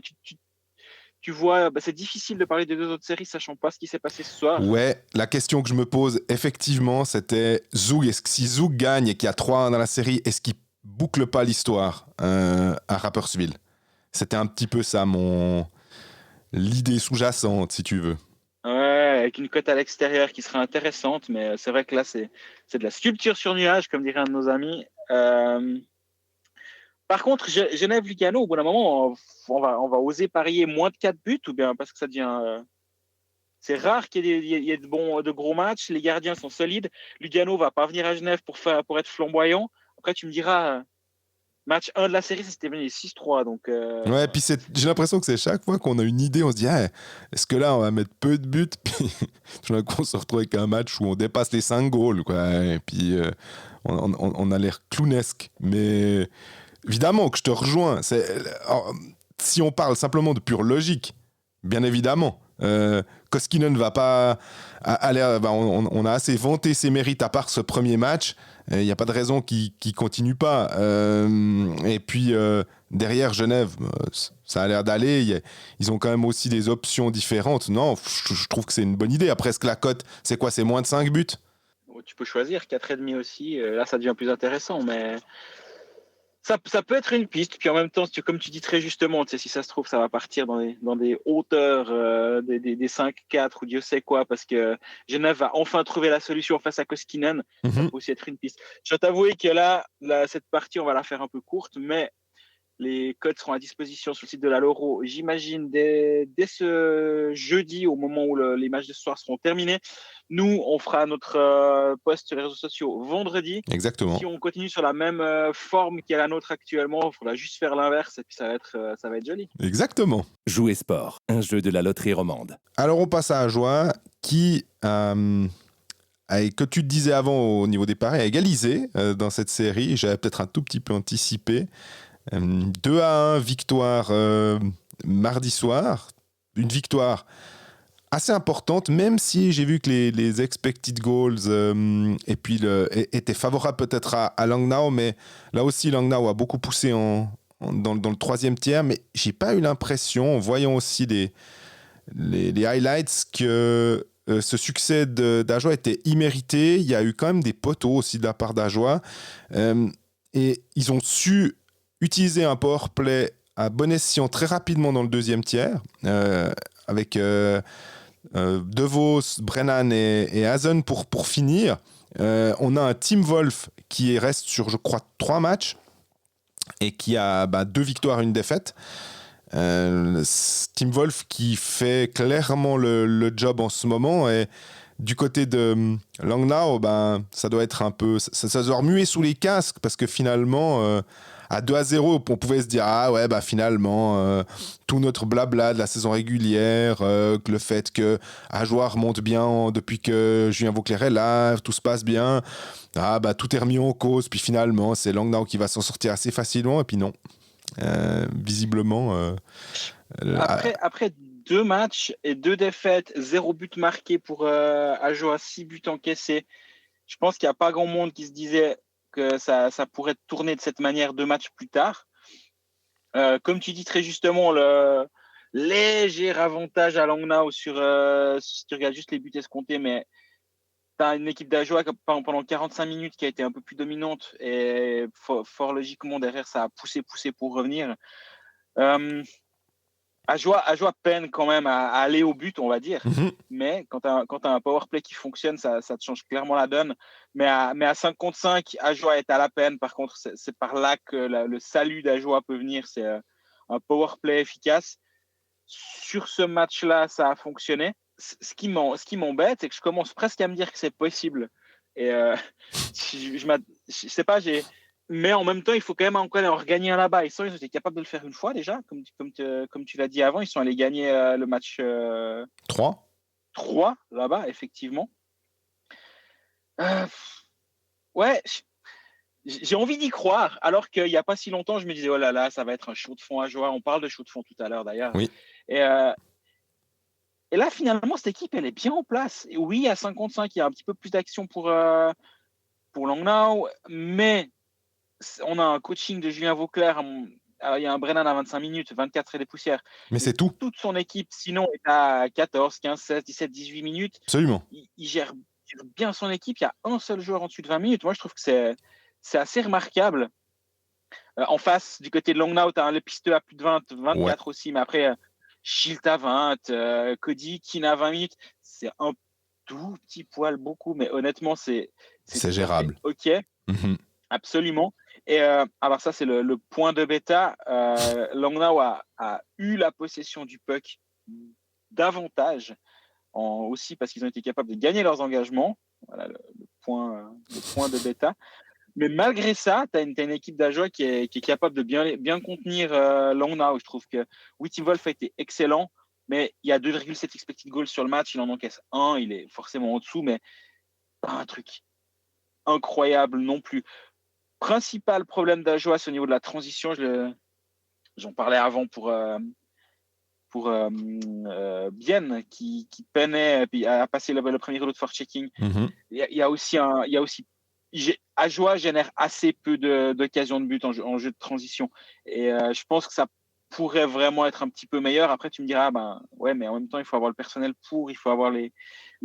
tu vois, c'est difficile de parler des deux autres séries sachant pas ce qui s'est passé ce soir. Ouais, la question que je me pose, effectivement, c'était Zug. Est-ce que si Zug gagne et qu'il y a 3-1 dans la série, est-ce qu'il boucle pas l'histoire à Rapperswil? C'était un petit peu ça, l'idée sous-jacente, si tu veux. Ouais, avec une cote à l'extérieur qui serait intéressante, mais c'est vrai que là, c'est de la sculpture sur nuage, comme dirait un de nos amis. Par contre, Genève-Lugano, au bout d'un moment, on va oser parier moins de 4 buts, ou bien parce que ça devient... c'est rare qu'il y ait de gros matchs, les gardiens sont solides, Lugano va pas venir à Genève pour être flamboyant. Après, tu me diras, match 1 de la série, c'était venu 6-3, donc... Ouais, puis j'ai l'impression que c'est chaque fois qu'on a une idée, on se dit, ah, est-ce que là, on va mettre peu de buts, puis tout d'un coup, on se retrouve avec un match où on dépasse les 5 goals, quoi, et puis on a l'air clownesque. Mais évidemment que je te rejoins. Si on parle simplement de pure logique, bien évidemment, Koskinen va pas aller. On a assez vanté ses mérites à part ce premier match. Il n'y a pas de raison qu'il continue pas. Et puis derrière Genève, ça a l'air d'aller. Ils ont quand même aussi des options différentes. Non, je trouve que c'est une bonne idée. Après, est-ce que la cote, c'est quoi? C'est moins de 5 buts? Tu peux choisir 4,5 aussi. Là, ça devient plus intéressant, mais ça peut être une piste. Puis en même temps, comme tu dis très justement, si ça se trouve, ça va partir dans des hauteurs des 5-4 ou Dieu sait quoi, parce que Genève va enfin trouver la solution face à Koskinen. Ça peut aussi être une piste. Je dois t'avouer que là, cette partie, on va la faire un peu courte, mais les codes seront à disposition sur le site de la Loro, j'imagine, dès ce jeudi, au moment où les matchs de ce soir seront terminés. Nous, on fera notre post sur les réseaux sociaux vendredi. Exactement. Si on continue sur la même forme qu'est la nôtre actuellement, il faudra juste faire l'inverse et puis ça va être joli. Exactement. Jouer sport, un jeu de la loterie romande. Alors, on passe à Ajoie qui... que tu te disais avant au niveau des paris, a égalisé dans cette série. J'avais peut-être un tout petit peu anticipé. 2-1, victoire mardi soir. Une victoire assez importante, même si j'ai vu que les expected goals étaient favorables peut-être à Langnau, mais là aussi Langnau a beaucoup poussé dans le troisième tiers, mais j'ai pas eu l'impression, en voyant aussi les highlights, que ce succès d'Ajoie était immérité. Il y a eu quand même des poteaux aussi de la part d'Ajoie. Et ils ont su utiliser un power play à bon escient très rapidement dans le deuxième tiers, avec De Vos, Brennan et Hazen pour finir. On a un Tim Wolf qui reste sur, je crois, 3 matchs et qui a 2 victoires et 1 défaite. Tim Wolf qui fait clairement le job en ce moment, et du côté de Langnau, ça doit être un peu, ça doit remuer sous les casques, parce que finalement à 2-0 on pouvait se dire finalement tout notre blabla de la saison régulière, le fait que Ajoie remonte bien depuis que Julien Vauclair est là, tout se passe bien, tout est remis en cause, puis finalement c'est Langnau qui va s'en sortir assez facilement, et puis non. Visiblement après 2 matchs et 2 défaites, 0 but marqué pour Ajoa, 6 buts encaissés, je pense qu'il n'y a pas grand monde qui se disait que ça pourrait tourner de cette manière 2 matchs plus tard. Comme tu dis très justement, le léger avantage à Langnau si tu regardes juste les buts escomptés, mais tu as une équipe d'Ajoa pendant 45 minutes qui a été un peu plus dominante, et fort logiquement derrière ça a poussé pour revenir. Ajoa peine quand même à aller au but, on va dire. Mais quand tu as un powerplay qui fonctionne, ça te change clairement la donne. Mais à 5 contre 5, Ajoa est à la peine. Par contre, c'est par là que le salut d'Ajoa peut venir. C'est un powerplay efficace. Sur ce match-là, ça a fonctionné. Ce qui m'embête, c'est que je commence presque à me dire que c'est possible. Et je sais pas, mais en même temps, il faut quand même encore en gagner un là-bas. Ils ont été capables de le faire une fois déjà, comme tu l'as dit avant. Ils sont allés gagner le match 3 là-bas, effectivement. Ouais, j'ai envie d'y croire. Alors qu'il n'y a pas si longtemps, je me disais, oh là là, ça va être un show de fond à Ajoa. On parle de show de fond tout à l'heure d'ailleurs. Oui. Et Et là, finalement, cette équipe, elle est bien en place. Et oui, à 5 contre 5, il y a un petit peu plus d'action pour Langnau, mais on a un coaching de Julien Vauclair. Alors, il y a un Brennan à 25 minutes, 24 et des poussières. Mais c'est tout. Toute son équipe, sinon, est à 14, 15, 16, 17, 18 minutes. Absolument. Il gère bien son équipe. Il y a un seul joueur en dessus de 20 minutes. Moi, je trouve que c'est assez remarquable. En face, du côté de Langnau, tu as un Lepisteux à plus de 20, 24 aussi. Mais après, Schilt à 20, Cody, Keane à 20 minutes. C'est un tout petit poil beaucoup, mais honnêtement, c'est gérable. OK. Mm-hmm. Absolument. Et alors ça, c'est le point de bêta. Langnau a eu la possession du puck davantage, aussi parce qu'ils ont été capables de gagner leurs engagements. Voilà le point de bêta. Mais malgré ça, tu as une équipe d'Ajoie qui est capable de bien contenir Langnau. Je trouve que Tim Wolf a été excellent, mais il y a 2,7 expected goals sur le match. Il en encaisse 1. Il est forcément en dessous, mais pas un truc incroyable non plus. Principal problème d'Ajoie, c'est au niveau de la transition. J'en parlais avant pour Bienne qui peinait à passer le premier rouleau de forechecking. Mm-hmm. Il y a aussi Ajoie génère assez peu d'occasions de but en jeu de transition. Et je pense que ça pourrait vraiment être un petit peu meilleur. Après, tu me diras, ouais, mais en même temps, il faut avoir le personnel pour, il faut avoir les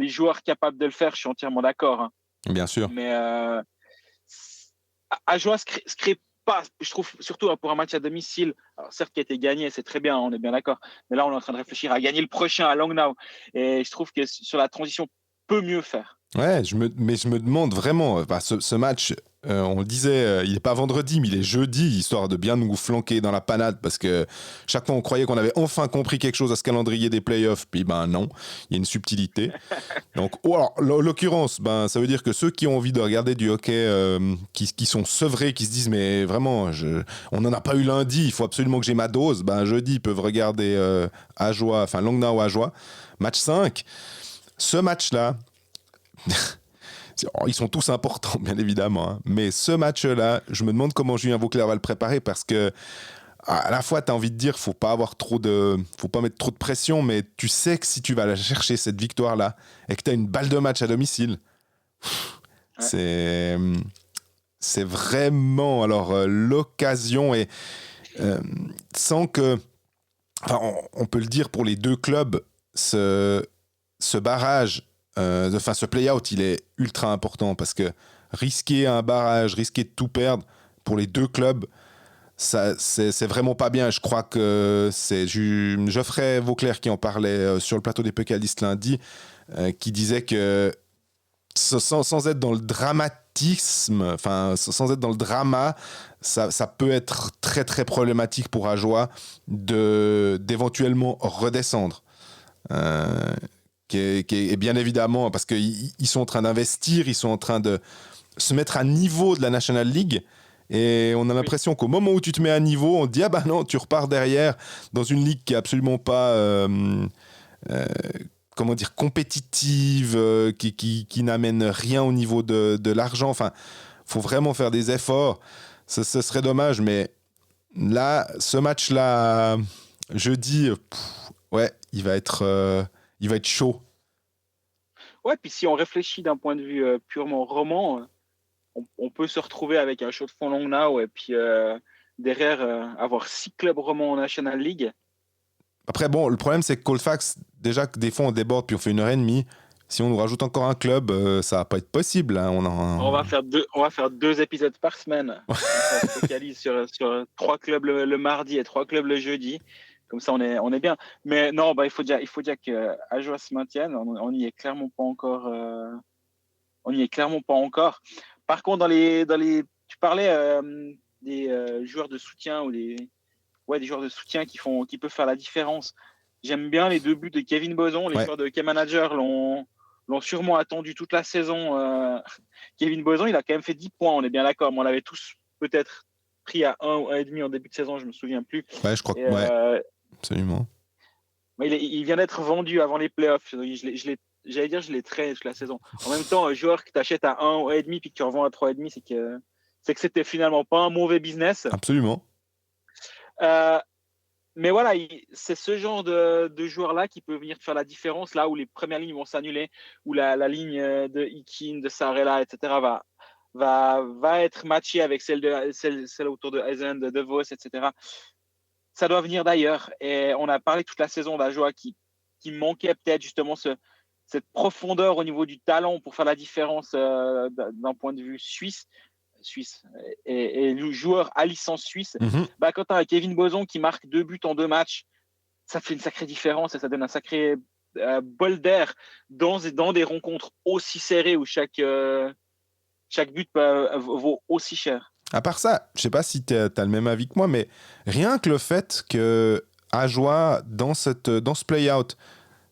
joueurs capables de le faire. Je suis entièrement d'accord. Hein. Bien sûr. Mais Ajoie se crée pas, je trouve, surtout pour un match à domicile, alors certes qui a été gagné, c'est très bien, on est bien d'accord, mais là on est en train de réfléchir à gagner le prochain à Langnau, et je trouve que sur la transition, peut mieux faire. Ouais, mais je me demande vraiment, ce match, on le disait, il n'est pas vendredi, mais il est jeudi, histoire de bien nous flanquer dans la panade, parce que chaque fois on croyait qu'on avait enfin compris quelque chose à ce calendrier des playoffs, puis non, il y a une subtilité. Donc, alors, l'occurrence, ça veut dire que ceux qui ont envie de regarder du hockey, qui sont sevrés, qui se disent, mais vraiment, on n'en a pas eu lundi, il faut absolument que j'ai ma dose, jeudi, ils peuvent regarder Langnau Ajoie, match 5. Ce match-là, ils sont tous importants, bien évidemment, hein. Mais ce match-là, je me demande comment Julien Vauclair va le préparer, parce que à la fois, tu as envie de dire faut pas mettre trop de pression, mais tu sais que si tu vas aller chercher cette victoire-là et que tu as une balle de match à domicile, c'est vraiment l'occasion, et sans que, on peut le dire pour les deux clubs, ce barrage, ce play-out, il est ultra important, parce que risquer un barrage, risquer de tout perdre pour les deux clubs, ça, c'est vraiment pas bien. Je crois que c'est Geoffrey Vauclair qui en parlait sur le plateau des Pécalistes lundi, qui disait que sans être dans le dramatisme, sans être dans le drama, ça peut être très très problématique pour Ajoie d'éventuellement redescendre. Et bien évidemment, parce qu'ils sont en train d'investir, ils sont en train de se mettre à niveau de la National League, et on a l'impression qu'au moment où tu te mets à niveau, on te dit non, tu repars derrière dans une ligue qui est absolument pas compétitive, qui n'amène rien au niveau de l'argent. Faut vraiment faire des efforts. Ce serait dommage, mais là, ce match-là, jeudi, il va être chaud. Ouais, puis si on réfléchit d'un point de vue purement roman, on peut se retrouver avec un show de fond Langnau, et puis derrière avoir 6 clubs romans en National League. Après, bon, le problème, c'est que Colfax, déjà que des fois on déborde puis on fait 1h30, si on nous rajoute encore un club, ça va pas être possible. Hein. On va faire 2 épisodes par semaine. On se focalise sur 3 clubs le mardi et 3 clubs le jeudi. Comme ça, on est bien. Mais non, il faut dire que Ajoie se maintienne. On n'y est clairement pas encore. Par contre, tu parlais des joueurs de soutien, ou des joueurs de soutien qui peuvent faire la différence. J'aime bien les 2 buts de Kevin Boson. Les joueurs de K-Manager l'ont sûrement attendu toute la saison. Kevin Boson, il a quand même fait 10 points, on est bien d'accord. Mais on l'avait tous peut-être pris à 1 ou 1,5 en début de saison, je me souviens plus. Ouais, je crois que absolument. Il vient d'être vendu avant les playoffs. J'allais dire, je l'ai traité toute la saison. En même temps, un joueur que tu achètes à 1,5 puis que tu revends à 3,5, c'est que c'était finalement pas un mauvais business. Absolument. Mais voilà, c'est ce genre de joueur-là qui peut venir faire la différence, là où les premières lignes vont s'annuler, où la ligne de Ikin, de Sarela, etc. va être matchée avec celle autour de Eisen, de Vos, etc. Ça doit venir d'ailleurs. Et on a parlé toute la saison d'Ajoa qui manquait peut-être justement cette profondeur au niveau du talent pour faire la différence d'un point de vue suisse et le joueur à licence suisse. Quand tu as Kevin Boson qui marque 2 buts en 2 matchs, ça fait une sacrée différence et ça donne un sacré bol d'air dans des rencontres aussi serrées où chaque but vaut aussi cher. À part ça, je sais pas si tu as le même avis que moi, mais rien que le fait que Ajoa, dans ce play-out,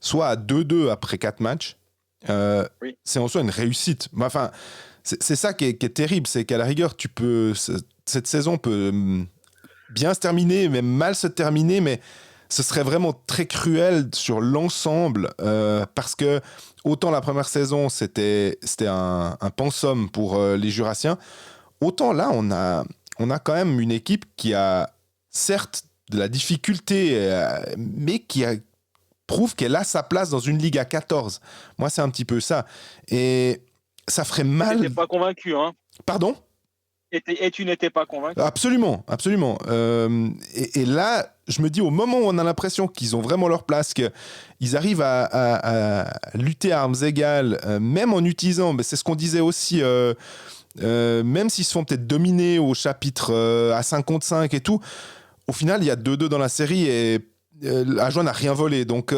soit à 2-2 après 4 matchs, oui. C'est en soi une réussite. Enfin, c'est ça qui est terrible, c'est qu'à la rigueur, cette saison peut bien se terminer, même mal se terminer, mais ce serait vraiment très cruel sur l'ensemble, parce que autant la première saison, c'était un pensum pour les Jurassiens, autant là, on a quand même une équipe qui a certes de la difficulté, mais qui prouve qu'elle a sa place dans une ligue à 14. Moi, c'est un petit peu ça. Et ça ferait mal... Tu n'étais pas convaincu, hein ? Pardon ? Et tu n'étais pas convaincu ? Absolument, absolument. Et là, je me dis, au moment où on a l'impression qu'ils ont vraiment leur place, qu'ils arrivent à lutter à armes égales, même en utilisant, mais c'est ce qu'on disait aussi... même s'ils se font peut-être dominer au chapitre à 5 contre 5 et tout, au final, il y a 2-2 dans la série et Ajoa n'a rien volé. Donc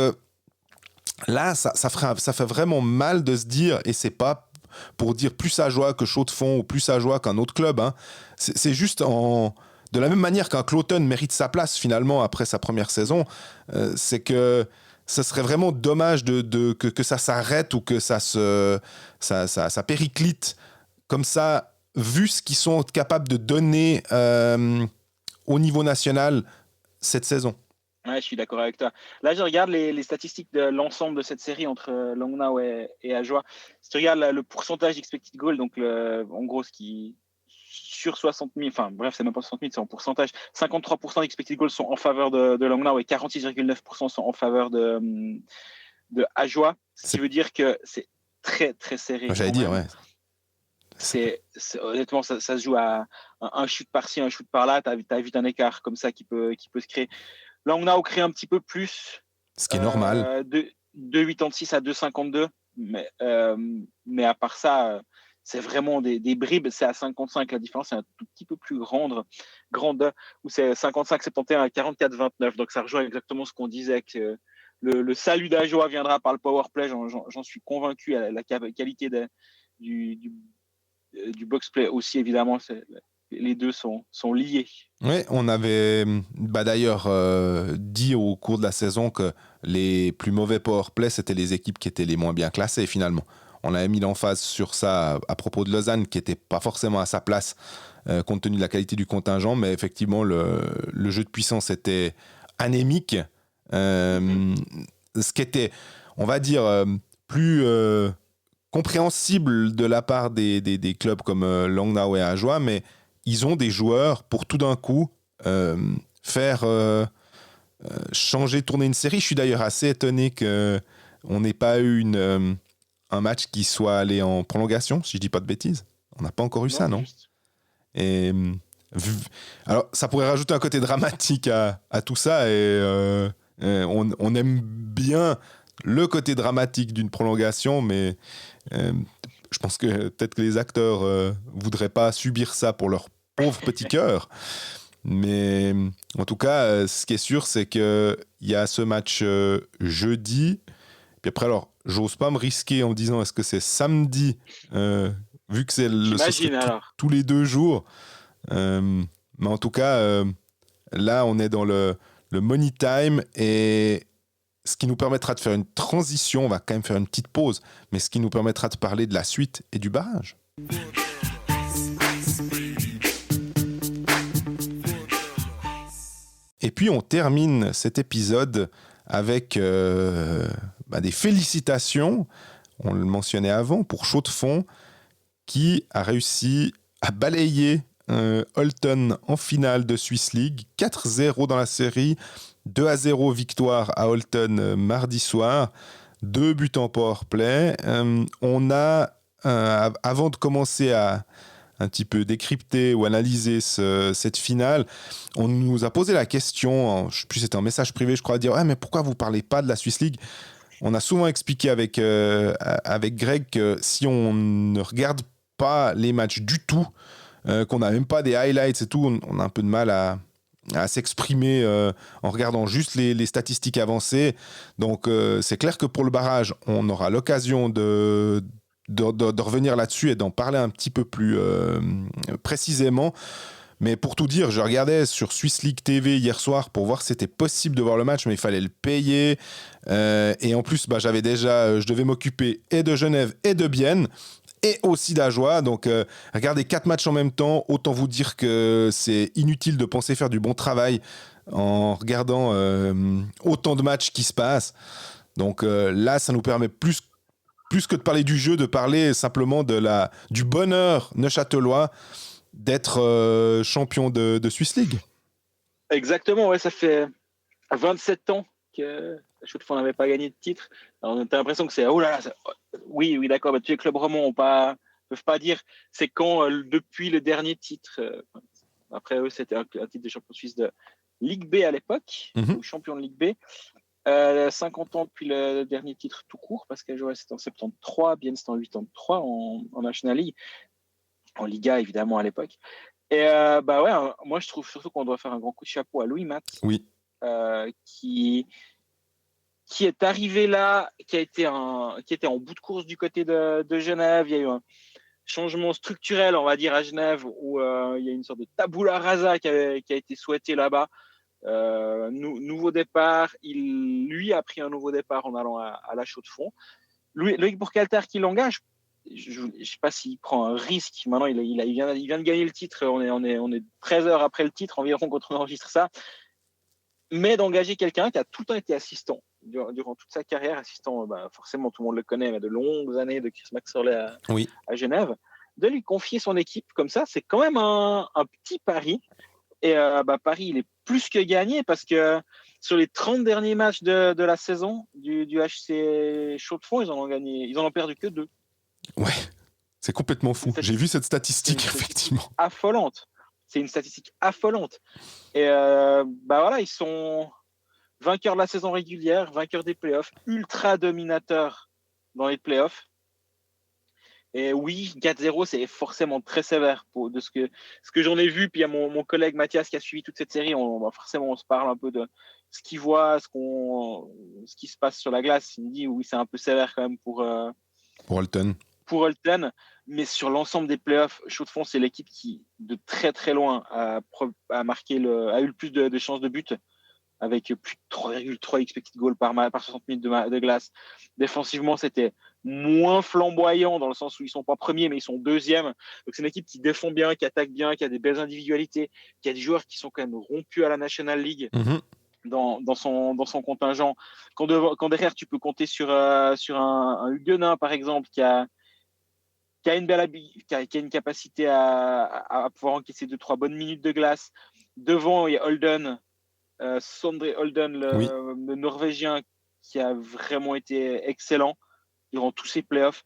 là, ça fait vraiment mal de se dire, et c'est pas pour dire plus Ajoa que Chaux-de-Fonds ou plus Ajoa qu'un autre club. Hein. C'est juste de la même manière qu'un Cloton mérite sa place finalement après sa première saison, c'est que ce serait vraiment dommage que ça s'arrête ou que ça périclite comme ça, vu ce qu'ils sont capables de donner au niveau national cette saison. Ouais, je suis d'accord avec toi. Là, je regarde les statistiques de l'ensemble de cette série entre Langnau et Ajoa. Si tu regardes le pourcentage d'expected goal, donc en gros, ce qui sur 60 000, enfin bref, c'est même pas 60 000, c'est en pourcentage. 53% d'expected goals sont en faveur de Langnau et 46,9% sont en faveur de Ajoa. Ce qui veut dire que c'est très, très serré. J'allais dire, ouais. Honnêtement, ça se joue à un shoot par-ci, un shoot par-là. T'as vite un écart comme ça qui peut se créer. Langnau crée un petit peu plus. Ce qui est normal. De 2,86 à 2,52. Mais à part ça, c'est vraiment des bribes. C'est à 55. La différence est un tout petit peu plus grande où c'est 55-71 à 44-29. Donc ça rejoint exactement ce qu'on disait, que le salut d'Ajoa viendra par le powerplay. J'en suis convaincu. À la qualité du box-play aussi, évidemment, les deux sont liés. Oui, on avait d'ailleurs dit au cours de la saison que les plus mauvais powerplay, c'était les équipes qui étaient les moins bien classées finalement. On avait mis l'emphase sur ça à propos de Lausanne, qui n'était pas forcément à sa place compte tenu de la qualité du contingent, mais effectivement, le jeu de puissance était anémique. Ce qui était, on va dire, plus... compréhensible de la part des clubs comme Langnau et Ajoa, mais ils ont des joueurs pour tout d'un coup faire changer, tourner une série. Je suis d'ailleurs assez étonné qu'on n'ait pas eu un match qui soit allé en prolongation, si je dis pas de bêtises. On n'a pas encore eu ça, non ? Et alors, ça pourrait rajouter un côté dramatique à tout ça, et on aime bien le côté dramatique d'une prolongation, mais je pense que peut-être que les acteurs voudraient pas subir ça pour leur pauvre petit cœur. Mais en tout cas, ce qui est sûr, c'est qu'il y a ce match jeudi. Puis après, alors, j'ose pas me risquer en disant est-ce que c'est samedi, vu que c'est tous les 2 jours. Mais en tout cas, là, on est dans le money time, et ce qui nous permettra de faire une transition, on va quand même faire une petite pause, mais ce qui nous permettra de parler de la suite et du barrage. Et puis on termine cet épisode avec des félicitations, on le mentionnait avant, pour Chaux-de-Fonds, qui a réussi à balayer Holton en finale de Swiss League, 4-0 dans la série, 2-0 victoire à Holton mardi soir. 2 buts en powerplay. On a, avant de commencer à un petit peu décrypter ou analyser cette finale, on nous a posé la question, je sais plus, c'était un message privé, je crois, à dire mais pourquoi vous parlez pas de la Swiss League ? On a souvent expliqué avec Greg que si on ne regarde pas les matchs du tout, qu'on n'a même pas des highlights et tout, on a un peu de mal à s'exprimer en regardant juste les statistiques avancées. Donc c'est clair que pour le barrage, on aura l'occasion de revenir là-dessus et d'en parler un petit peu plus précisément. Mais pour tout dire, je regardais sur Swiss League TV hier soir pour voir si c'était possible de voir le match, mais il fallait le payer. Et en plus, je devais m'occuper et de Genève et de Bienne et aussi d'Ajoie. Donc, regarder 4 matchs en même temps, autant vous dire que c'est inutile de penser faire du bon travail en regardant autant de matchs qui se passent. Donc là, ça nous permet plus que de parler du jeu, de parler simplement du bonheur neuchâtelois d'être champion de Swiss League. Exactement, ouais, ça fait 27 ans que Chaux-de-Fonds n'avait pas gagné de titre. Alors, on a l'impression que c'est oh là là, oui, d'accord, tous les clubs romands ne peuvent pas dire c'est quand depuis le dernier titre. Après eux, c'était un titre de champion suisse de Ligue B à l'époque, ou champion de Ligue B. 50 ans depuis le dernier titre tout court, parce que c'était en 73, Bienne c'était en 83 en National League, en Liga évidemment à l'époque. Et moi je trouve surtout qu'on doit faire un grand coup de chapeau à Louis Matt, oui. Qui est arrivé là, qui était en bout de course du côté de Genève. Il y a eu un changement structurel, on va dire, à Genève, où il y a une sorte de tabula rasa qui a été souhaité là-bas. Nouveau départ, lui a pris un nouveau départ en allant à la Chaux-de-Fonds. Loïc Bourcalter qui l'engage, je ne sais pas s'il prend un risque. Maintenant, il vient de gagner le titre. On est 13 heures après le titre environ quand on enregistre ça. Mais d'engager quelqu'un qui a tout le temps été assistant durant toute sa carrière, assistant, forcément tout le monde le connaît, mais de longues années de Chris Maxwell à Genève, de lui confier son équipe comme ça, c'est quand même un petit pari. Et Paris, il est plus que gagné parce que sur les 30 derniers matchs de la saison du HC Chaux-de-Fonds, ils en ont perdu que 2. Ouais, c'est complètement fou. J'ai vu cette statistique, effectivement. Affolante. C'est une statistique affolante. Et ils sont vainqueurs de la saison régulière, vainqueurs des playoffs, ultra dominateurs dans les playoffs. Et oui, 4-0, c'est forcément très sévère de ce que j'en ai vu. Puis il y a mon collègue Mathias qui a suivi toute cette série. On se parle un peu de ce qu'il voit, ce qui se passe sur la glace. Il me dit oui, c'est un peu sévère quand même pour Holton. Pour Holton, mais sur l'ensemble des playoffs, Chaux-de-Fonds, c'est l'équipe qui, de très très loin, a eu le plus de chances de but, avec plus de 3,3 expected goals par 60 minutes de glace. Défensivement, c'était moins flamboyant dans le sens où ils sont pas premiers, mais ils sont deuxièmes. Donc c'est une équipe qui défend bien, qui attaque bien, qui a des belles individualités, qui a des joueurs qui sont quand même rompus à la National League. Dans son contingent. Quand derrière, tu peux compter sur un Huguenin, par exemple, qui a une capacité à pouvoir encaisser 2-3 bonnes minutes de glace. Devant, il y a Holden, Sondre Holden, le Norvégien, qui a vraiment été excellent durant tous ses playoffs.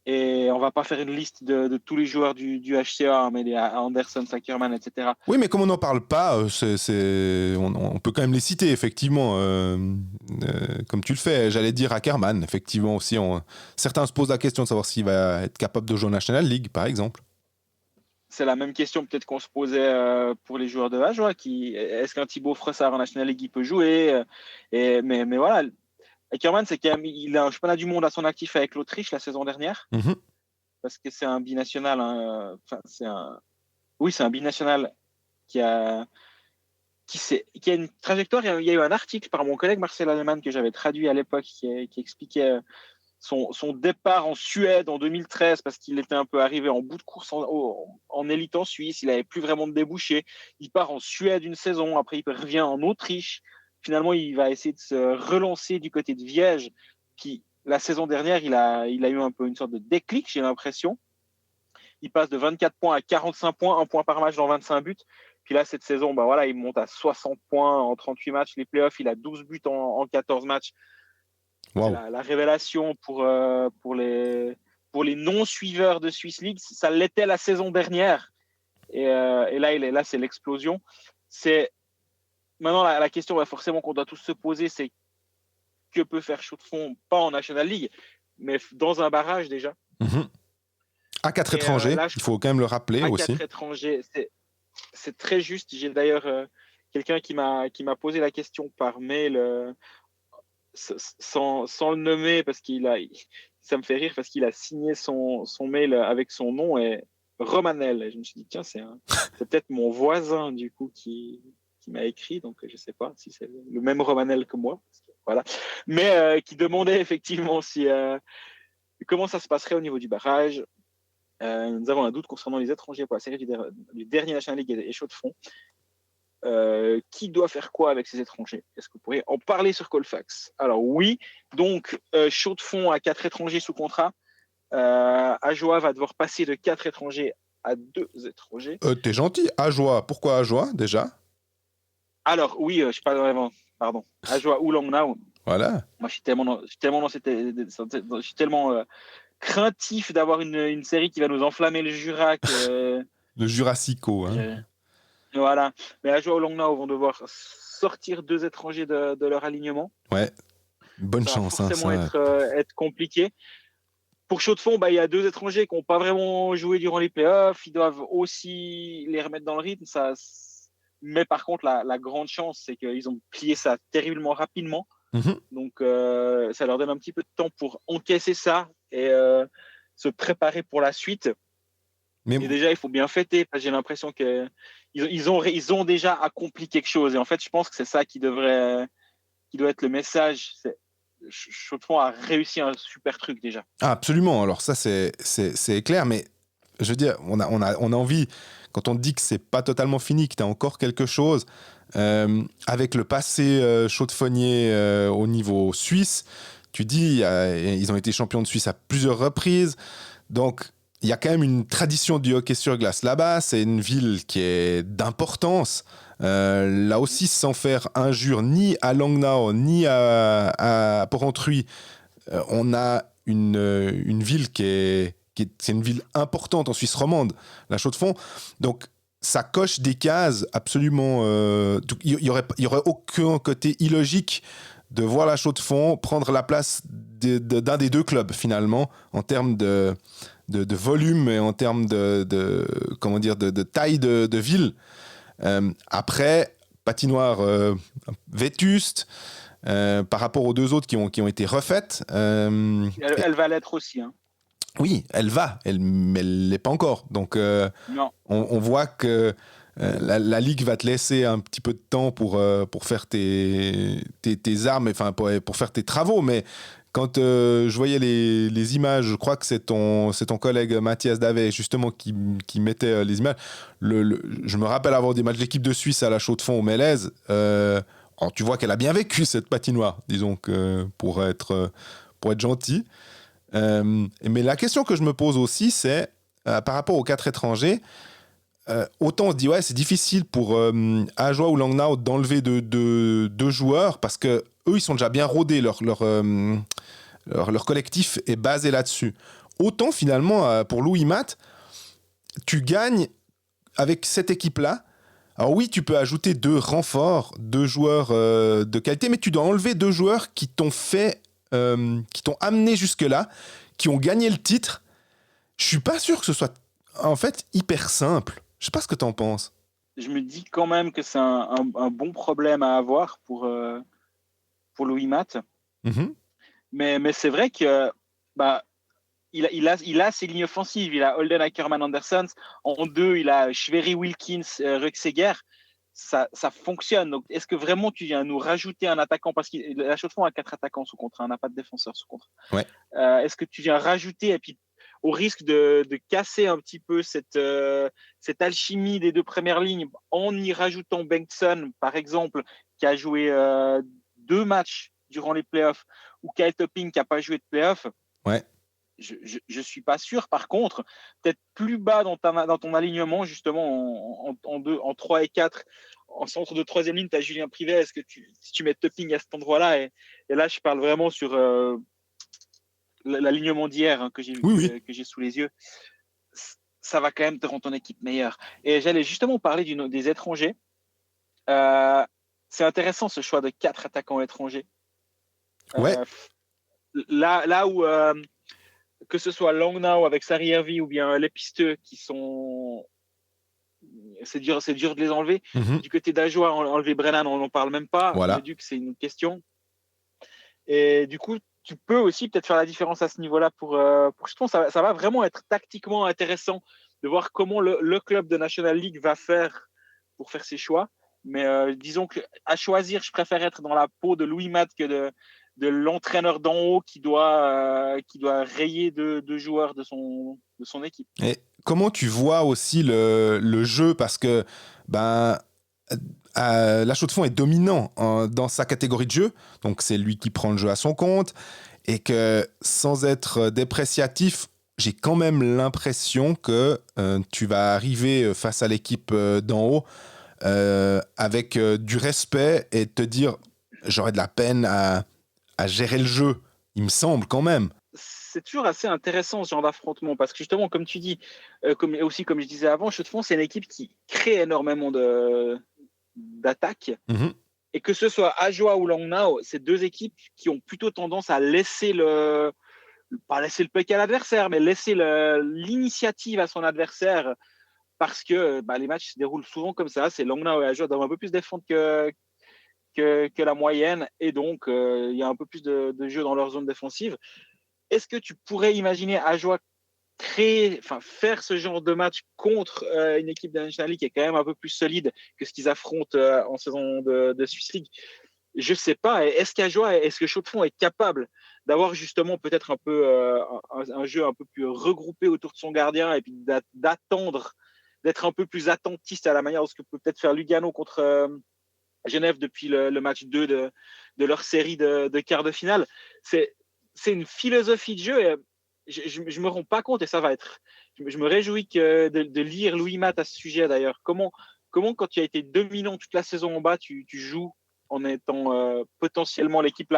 Et on va pas faire une liste de tous les joueurs du HCA, mais il y a Anderson, Sackerman, etc. Oui, mais comme on n'en parle pas, on peut quand même les citer, effectivement, comme tu le fais. J'allais dire Ackerman, effectivement aussi. Certains se posent la question de savoir s'il va être capable de jouer en National League, par exemple. C'est la même question peut-être qu'on se posait pour les joueurs de Ajoie. Est-ce qu'un Thibaut Fressard en National League il peut jouer mais voilà. Ackerman, c'est quand même, il a un championnat du monde à son actif avec l'Autriche la saison dernière, parce que c'est un binational. C'est un binational qui a une trajectoire. Il y a eu un article par mon collègue Marcel Allemann que j'avais traduit à l'époque qui expliquait son départ en Suède en 2013 parce qu'il était un peu arrivé en bout de course en élite en Suisse. Il n'avait plus vraiment de débouchés. Il part en Suède une saison, après il revient en Autriche. Finalement, il va essayer de se relancer du côté de Viège. Puis la saison dernière, il a eu un peu une sorte de déclic, j'ai l'impression. Il passe de 24 points à 45 points, 1 point par match dans 25 buts. Puis là, cette saison, il monte à 60 points en 38 matchs. Les playoffs, il a 12 buts en 14 matchs. Wow. C'est la révélation pour les non-suiveurs de Swiss League. Ça l'était la saison dernière. Et là, c'est l'explosion. Maintenant, la question forcément qu'on doit tous se poser, c'est que peut faire Chaux-de-Fonds, pas en National League, mais dans un barrage déjà. Mm-hmm. À 4 étrangers, là, il faut quand même le rappeler aussi. À 4 étrangers, c'est très juste. J'ai d'ailleurs quelqu'un qui m'a posé la question par mail, sans le nommer, parce ça me fait rire, parce qu'il a signé son mail avec son nom et Romanel. Et je me suis dit, tiens, c'est peut-être mon voisin du coup qui m'a écrit, donc je ne sais pas si c'est le même Romanel que moi. Voilà. Mais qui demandait effectivement comment ça se passerait au niveau du barrage. Nous avons un doute concernant les étrangers pour la série du dernier National League et Chaux-de-Fonds. Qui doit faire quoi avec ces étrangers? Est-ce que vous pourriez en parler sur Colfax? Alors oui, donc Chaux-de-Fonds a 4 étrangers sous contrat. Ajoie va devoir passer de 4 étrangers à 2 étrangers. T'es gentil, Ajoie. Pourquoi Ajoie déjà? Alors oui, je sais pas vraiment. Pardon. Ajoie ou Langnau. Voilà. Moi, je suis tellement craintif d'avoir une série qui va nous enflammer le Jura que le Jurassico. Hein. Voilà. Mais Ajoie ou Langnau vont devoir sortir 2 étrangers de leur alignement. Ouais. Bonne ça chance. Ça va forcément être compliqué. Pour Chaux-de-Fonds, il y a 2 étrangers qui n'ont pas vraiment joué durant les playoffs. Ils doivent aussi les remettre dans le rythme. Mais par contre, la grande chance, c'est qu'ils ont plié ça terriblement rapidement. Mm-hmm. Donc, ça leur donne un petit peu de temps pour encaisser ça et se préparer pour la suite. Mais déjà, il faut bien fêter. J'ai l'impression qu'ils ont déjà accompli quelque chose. Et en fait, je pense que c'est ça qui doit être le message. Chaux-de-Fonds a réussi un super truc déjà. Ah, absolument. Alors ça, c'est clair. Mais je veux dire, on a envie, quand on te dit que c'est pas totalement fini, que tu as encore quelque chose, avec le passé chaudefonnier au niveau suisse, tu dis, ils ont été champions de Suisse à plusieurs reprises. Donc, il y a quand même une tradition du hockey sur glace là-bas. C'est une ville qui est d'importance. Là aussi, sans faire injure ni à Langnau, ni à Porrentruy, on a une ville c'est une ville importante en Suisse romande, la Chaux-de-Fonds. Donc, ça coche des cases absolument... Il y aurait aucun côté illogique de voir la Chaux-de-Fonds prendre la place d'un des 2 clubs, finalement, en termes de volume et en termes de taille de ville. Après, patinoire vétuste, par rapport aux 2 autres qui ont été refaites. Elle va l'être aussi. Hein. Oui, mais elle l'est pas encore. Donc, on voit que la Ligue va te laisser un petit peu de temps pour faire tes armes, enfin pour faire tes travaux. Mais quand je voyais les images, je crois que c'est ton collègue Mathias Davet justement qui mettait les images. Je me rappelle avoir des matchs de l'équipe de Suisse à la Chaux-de-Fonds au Mélèze. Tu vois qu'elle a bien vécu cette patinoire, disons que pour être gentil. Mais la question que je me pose aussi, c'est par rapport aux 4 étrangers, autant on se dit ouais, c'est difficile pour Ajoie ou Langnau d'enlever 2 joueurs parce que eux ils sont déjà bien rodés, leur collectif est basé là-dessus. Autant finalement pour Louis Matt, tu gagnes avec cette équipe-là. Alors oui, tu peux ajouter 2 renforts, 2 joueurs de qualité, mais tu dois enlever 2 joueurs qui t'ont amené jusque-là, qui ont gagné le titre. Je suis pas sûr que ce soit en fait hyper simple. Je sais pas ce que t'en penses. Je me dis quand même que c'est un bon problème à avoir pour Louis Matt. Mm-hmm. Mais c'est vrai que il a ses lignes offensives. Il a Holden, Ackerman, Andersons. En 2, il a Schwery, Wilkins, Ruxeger. Ça fonctionne. Donc, est-ce que vraiment tu viens nous rajouter un attaquant? Parce que la Chaux-de-Fonds a 4 attaquants sous contrat. On n'a pas de défenseur sous contrat. Ouais. Est-ce que tu viens rajouter, et puis au risque de casser un petit peu cette alchimie des 2 premières lignes en y rajoutant Bengtsson, par exemple, qui a joué 2 matchs durant les playoffs, ou Kyle Topping qui n'a pas joué de playoffs. Ouais. je suis pas sûr. Par contre, peut-être plus bas dans ton alignement, justement, en 3 et 4, en centre de troisième ligne, tu as Julien Privet. Est-ce que si tu mets Topping à cet endroit-là, et là, je parle vraiment sur l'alignement d'hier que j'ai sous les yeux, ça va quand même te rendre ton équipe meilleure. Et j'allais justement parler des étrangers. C'est intéressant ce choix de 4 attaquants étrangers. Ouais. Là où que ce soit Langnau avec Sarri-Hervi ou bien Lepisteux qui sont... C'est dur de les enlever. Du côté d'Ajoie, enlever Brennan, on n'en parle même pas. Voilà. Le Duc, c'est une question. Et du coup, tu peux aussi peut-être faire la différence à ce niveau-là pour je pense que ça va vraiment être tactiquement intéressant de voir comment le club de National League va faire pour faire ses choix. Mais disons qu'à choisir, je préfère être dans la peau de Louis Matt que de l'entraîneur d'en haut qui doit rayer deux joueurs de son équipe. Et comment tu vois aussi le jeu, parce que La Chaux-de-Fonds est dominant dans sa catégorie de jeu, donc c'est lui qui prend le jeu à son compte, et que sans être dépréciatif, j'ai quand même l'impression que tu vas arriver face à l'équipe d'en haut avec du respect et te dire j'aurais de la peine à gérer le jeu, il me semble quand même. C'est toujours assez intéressant ce genre d'affrontement parce que justement, comme tu dis, comme je disais avant, Chaux-de-Fonds, c'est une équipe qui crée énormément d'attaques. Et que ce soit Ajoie ou Langnau, c'est deux équipes qui ont plutôt tendance à laisser pas laisser le puck à l'adversaire, mais laisser l'initiative à son adversaire parce que les matchs se déroulent souvent comme ça. C'est Langnau et Ajoie doivent un peu plus défendre que la moyenne et donc il y a un peu plus de jeu dans leur zone défensive. Est-ce que tu pourrais imaginer Ajoie faire ce genre de match contre une équipe de National League qui est quand même un peu plus solide que ce qu'ils affrontent en saison de Swiss League? Je sais pas. Est-ce que Chaux-de-Fonds est capable d'avoir justement peut-être un peu un jeu un peu plus regroupé autour de son gardien et puis d'attendre, d'être un peu plus attentiste à la manière de ce que peut peut-être faire Lugano contre Genève depuis le match 2 de leur série de quart de finale? C'est une philosophie de jeu et je me rends pas compte et ça va être. Je me réjouis de lire Louis Matt à ce sujet d'ailleurs. Comment quand tu as été dominant toute la saison en bas, tu joues en étant potentiellement l'équipe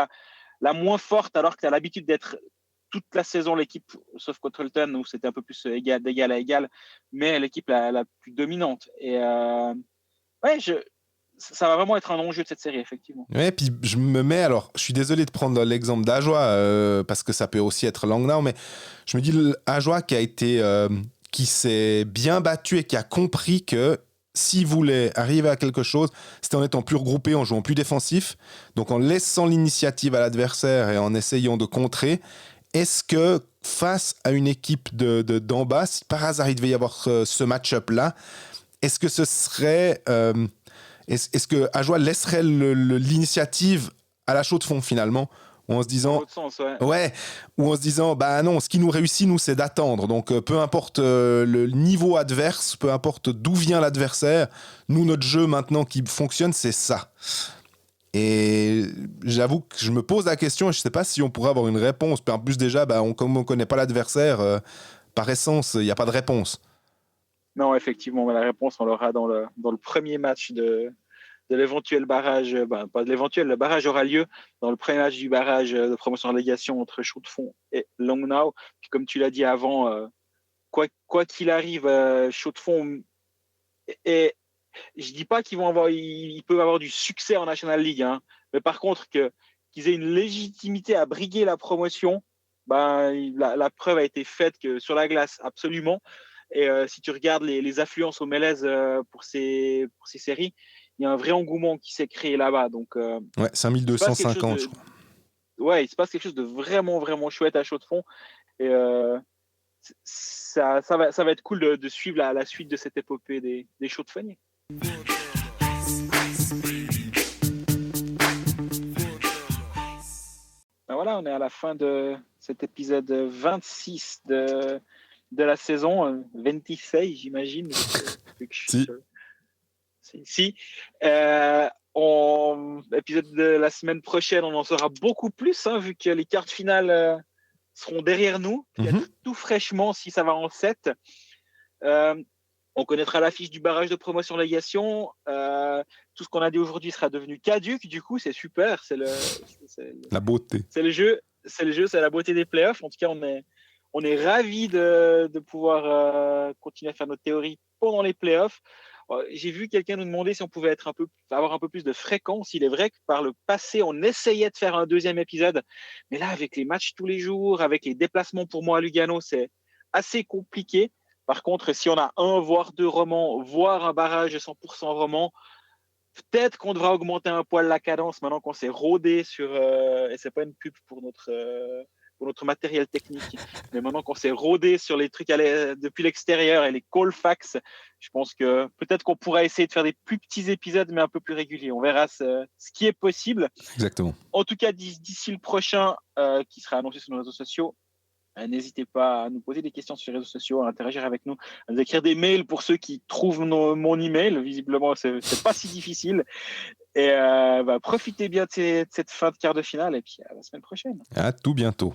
la moins forte alors que tu as l'habitude d'être toute la saison l'équipe, sauf contre Holton où c'était un peu plus d'égal à égal, mais l'équipe la plus dominante. Et ça va vraiment être un enjeu de cette série, effectivement. Ouais, puis je me mets, alors je suis désolé de prendre l'exemple d'Ajoie parce que ça peut aussi être Langnau, mais je me dis Ajoie qui s'est bien battu et qui a compris que s'il voulait arriver à quelque chose, c'était en étant plus regroupé, en jouant plus défensif, donc en laissant l'initiative à l'adversaire et en essayant de contrer. Est-ce que face à une équipe d'en bas, si par hasard il devait y avoir ce match-up-là, est-ce que ce serait... Est-ce que Ajoie laisserait l'initiative à la Chaux-de-Fonds finalement, ou en se disant, dans l'autre sens, ou en se disant, non, ce qui nous réussit nous, c'est d'attendre. Donc peu importe le niveau adverse, peu importe d'où vient l'adversaire, nous notre jeu maintenant qui fonctionne, c'est ça. Et j'avoue que je me pose la question et je sais pas si on pourrait avoir une réponse. En plus déjà, comme on connaît pas l'adversaire, par essence, il n'y a pas de réponse. Non, effectivement, la réponse, on l'aura dans le premier match de l'éventuel barrage. Pas de l'éventuel, le barrage aura lieu dans le premier match du barrage de promotion-relégation entre Chaux-de-Fonds et Langnau. Puis comme tu l'as dit avant, quoi qu'il arrive, Chaux-de-Fonds, et je dis pas ils peuvent avoir du succès en National League, hein, mais par contre qu'ils aient une légitimité à briguer la promotion, la preuve a été faite que sur la glace, absolument. Et si tu regardes les affluences au Mélèze pour ces séries, il y a un vrai engouement qui s'est créé là-bas. Donc, 5250, je crois. Ouais, il se passe quelque chose de vraiment, vraiment chouette à Chaux-de-Fonds. Et ça va être cool de suivre la suite de cette épopée des Chaux-de-Fonniers. Voilà, on est à la fin de cet épisode 26 de la saison, 26, j'imagine. Si. Épisode de la semaine prochaine, on en saura beaucoup plus, vu que les quarts finales seront derrière nous, peut-être tout fraîchement si ça va en 7. On connaîtra l'affiche du barrage de promotion-légation. Tout ce qu'on a dit aujourd'hui sera devenu caduc. Du coup, c'est super. La beauté. C'est le jeu, c'est la beauté des playoffs. En tout cas, on est ravis de pouvoir continuer à faire nos théories pendant les playoffs. J'ai vu quelqu'un nous demander si on pouvait avoir un peu plus de fréquence. Il est vrai que par le passé, on essayait de faire un deuxième épisode. Mais là, avec les matchs tous les jours, avec les déplacements pour moi à Lugano, c'est assez compliqué. Par contre, si on a 1 voire 2 romans, voire un barrage de 100% roman, peut-être qu'on devra augmenter un poil la cadence maintenant qu'on s'est rodé sur... et c'est pas une pub pour notre matériel technique, mais maintenant qu'on s'est rodé sur les trucs depuis l'extérieur et les Colfax, je pense que peut-être qu'on pourra essayer de faire des plus petits épisodes, mais un peu plus réguliers. On verra ce qui est possible. Exactement. En tout cas, d'ici le prochain, qui sera annoncé sur nos réseaux sociaux, n'hésitez pas à nous poser des questions sur les réseaux sociaux, à interagir avec nous, à nous écrire des mails pour ceux qui trouvent mon email. Visiblement, c'est pas si difficile. Et profitez bien de cette fin de quart de finale et puis à la semaine prochaine. À tout bientôt.